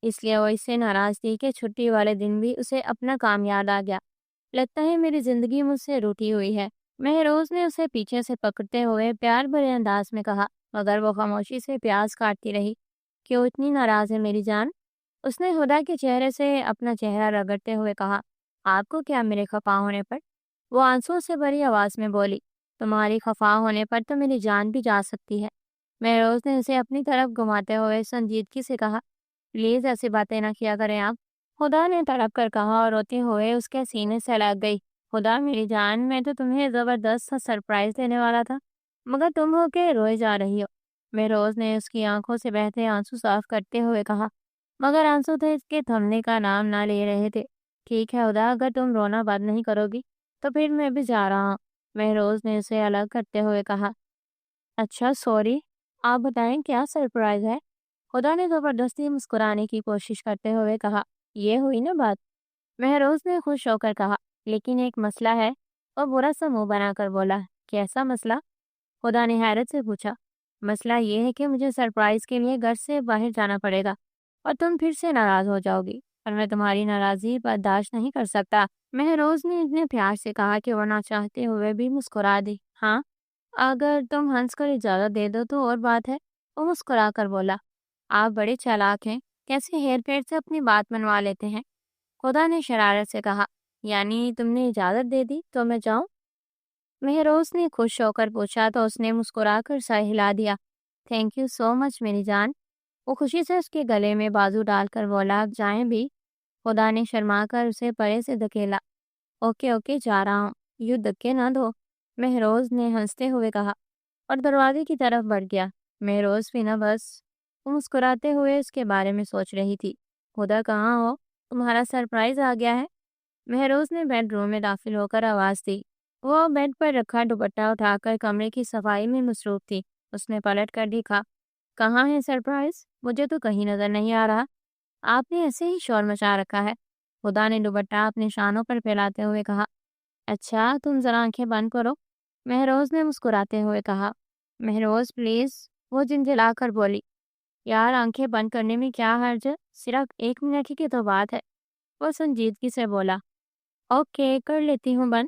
اس لیے وہ اس سے ناراض تھی کہ چھٹی والے دن بھی اسے اپنا کام یاد آ گیا۔ لگتا ہے میری زندگی مجھ سے روٹھی ہوئی ہے، مہروز نے اسے پیچھے سے پکڑتے ہوئے پیار بھرے انداز میں کہا، مگر وہ خاموشی سے پیاز کاٹتی رہی۔ کیوں اتنی ناراض ہے میری جان؟ اس نے ہدا کے چہرے سے اپنا چہرہ رگڑتے ہوئے کہا۔ آپ کو کیا میرے خفا ہونے پر؟ وہ آنسوؤں سے بھری آواز میں بولی۔ تمہاری خفا ہونے پر تو میری جان بھی جا سکتی ہے۔ مہروز نے اسے اپنی طرف گھماتے ہوئے سنجیدگی سے کہا، پلیز ایسی باتیں نہ کیا کریں آپ۔ خدا نے تڑپ کر کہا اور روتے ہوئے اس کے سینے سے لگ گئی۔ خدا میری جان، میں تو تمہیں زبردست سا سرپرائز دینے والا تھا، مگر تم ہو کے روئے جا رہی ہو۔ مہروز نے اس کی آنکھوں سے بہتے آنسو صاف کرتے ہوئے کہا، مگر آنسو تھے اس کے تھمنے کا نام نہ لے رہے تھے۔ ٹھیک ہے خدا، اگر تم رونا بند نہیں کرو گی تو پھر میں بھی جا رہا ہوں، مہروز نے اسے الگ کرتے ہوئے کہا۔ اچھا سوری، آپ بتائیں کیا سرپرائز ہے؟ خدا نے زبردستی مسکرانے کی کوشش کرتے ہوئے کہا۔ یہ ہوئی نا بات، مہروز نے خوش ہو کر کہا، لیکن ایک مسئلہ ہے۔ وہ برا سا منہ بنا کر بولا۔ کیسا مسئلہ؟ خدا نے حیرت سے پوچھا۔ مسئلہ یہ ہے کہ مجھے سرپرائز کے لیے گھر سے باہر جانا پڑے گا، اور تم پھر سے ناراض ہو جاؤ گی، اور میں تمہاری ناراضی برداشت نہیں کر سکتا۔ مہروز نے اتنے پیار سے کہا کہ وہ نہ چاہتے ہوئے بھی مسکرا دی۔ ہاں، اگر تم ہنس کر اجازت دے دو تو اور بات ہے، وہ مسکرا کر بولا۔ آپ بڑے چالاک ہیں، کیسے ہیر پھیر سے اپنی بات منوا لیتے ہیں؟ خدا نے شرارت سے کہا۔ یعنی تم نے اجازت دے دی تو میں جاؤں؟ مہروز نے خوش ہو کر پوچھا تو اس نے مسکرا کر سر ہلا دیا۔ تھینک یو سو مچ میری جان۔ وہ خوشی سے اس کے گلے میں بازو ڈال کر بولا۔ اب جائیں بھی؟ خدا نے شرما کر اسے پرے سے دھکیلا۔ اوکے اوکے، جا رہا ہوں، یوں دھکے نہ دو، مہروز نے ہنستے ہوئے کہا، اور دروازے کی طرف بڑھ گیا۔ مہروز بھی نہ بس، وہ مسکراتے ہوئے اس کے بارے میں سوچ رہی تھی۔ خدا کہاں ہو؟ تمہارا سرپرائز آ گیا ہے۔ مہروز نے بیڈ روم میں داخل ہو کر آواز دی۔ وہ بیڈ پر رکھا دوپٹہ اٹھا کر کمرے کی صفائی میں مصروف تھی۔ اس نے پلٹ کر دیکھا۔ کہاں ہے سرپرائز؟ مجھے تو کہیں نظر نہیں آ رہا۔ آپ نے ایسے ہی شور مچا رکھا ہے، خدا نے دوپٹہ اپنے شانوں پر پھیلاتے ہوئے کہا۔ اچھا، تم ذرا آنکھیں بند کرو، مہروز نے مسکراتے ہوئے کہا۔ مہروز پلیز، وہ جھنجھلا کر بولی۔ یار، آنکھیں بند کرنے میں کیا حرج ہے، صرف 1 منٹ ہی کی تو بات ہے، وہ سنجیدگی سے بولا۔ اوکے، کر لیتی ہوں بند۔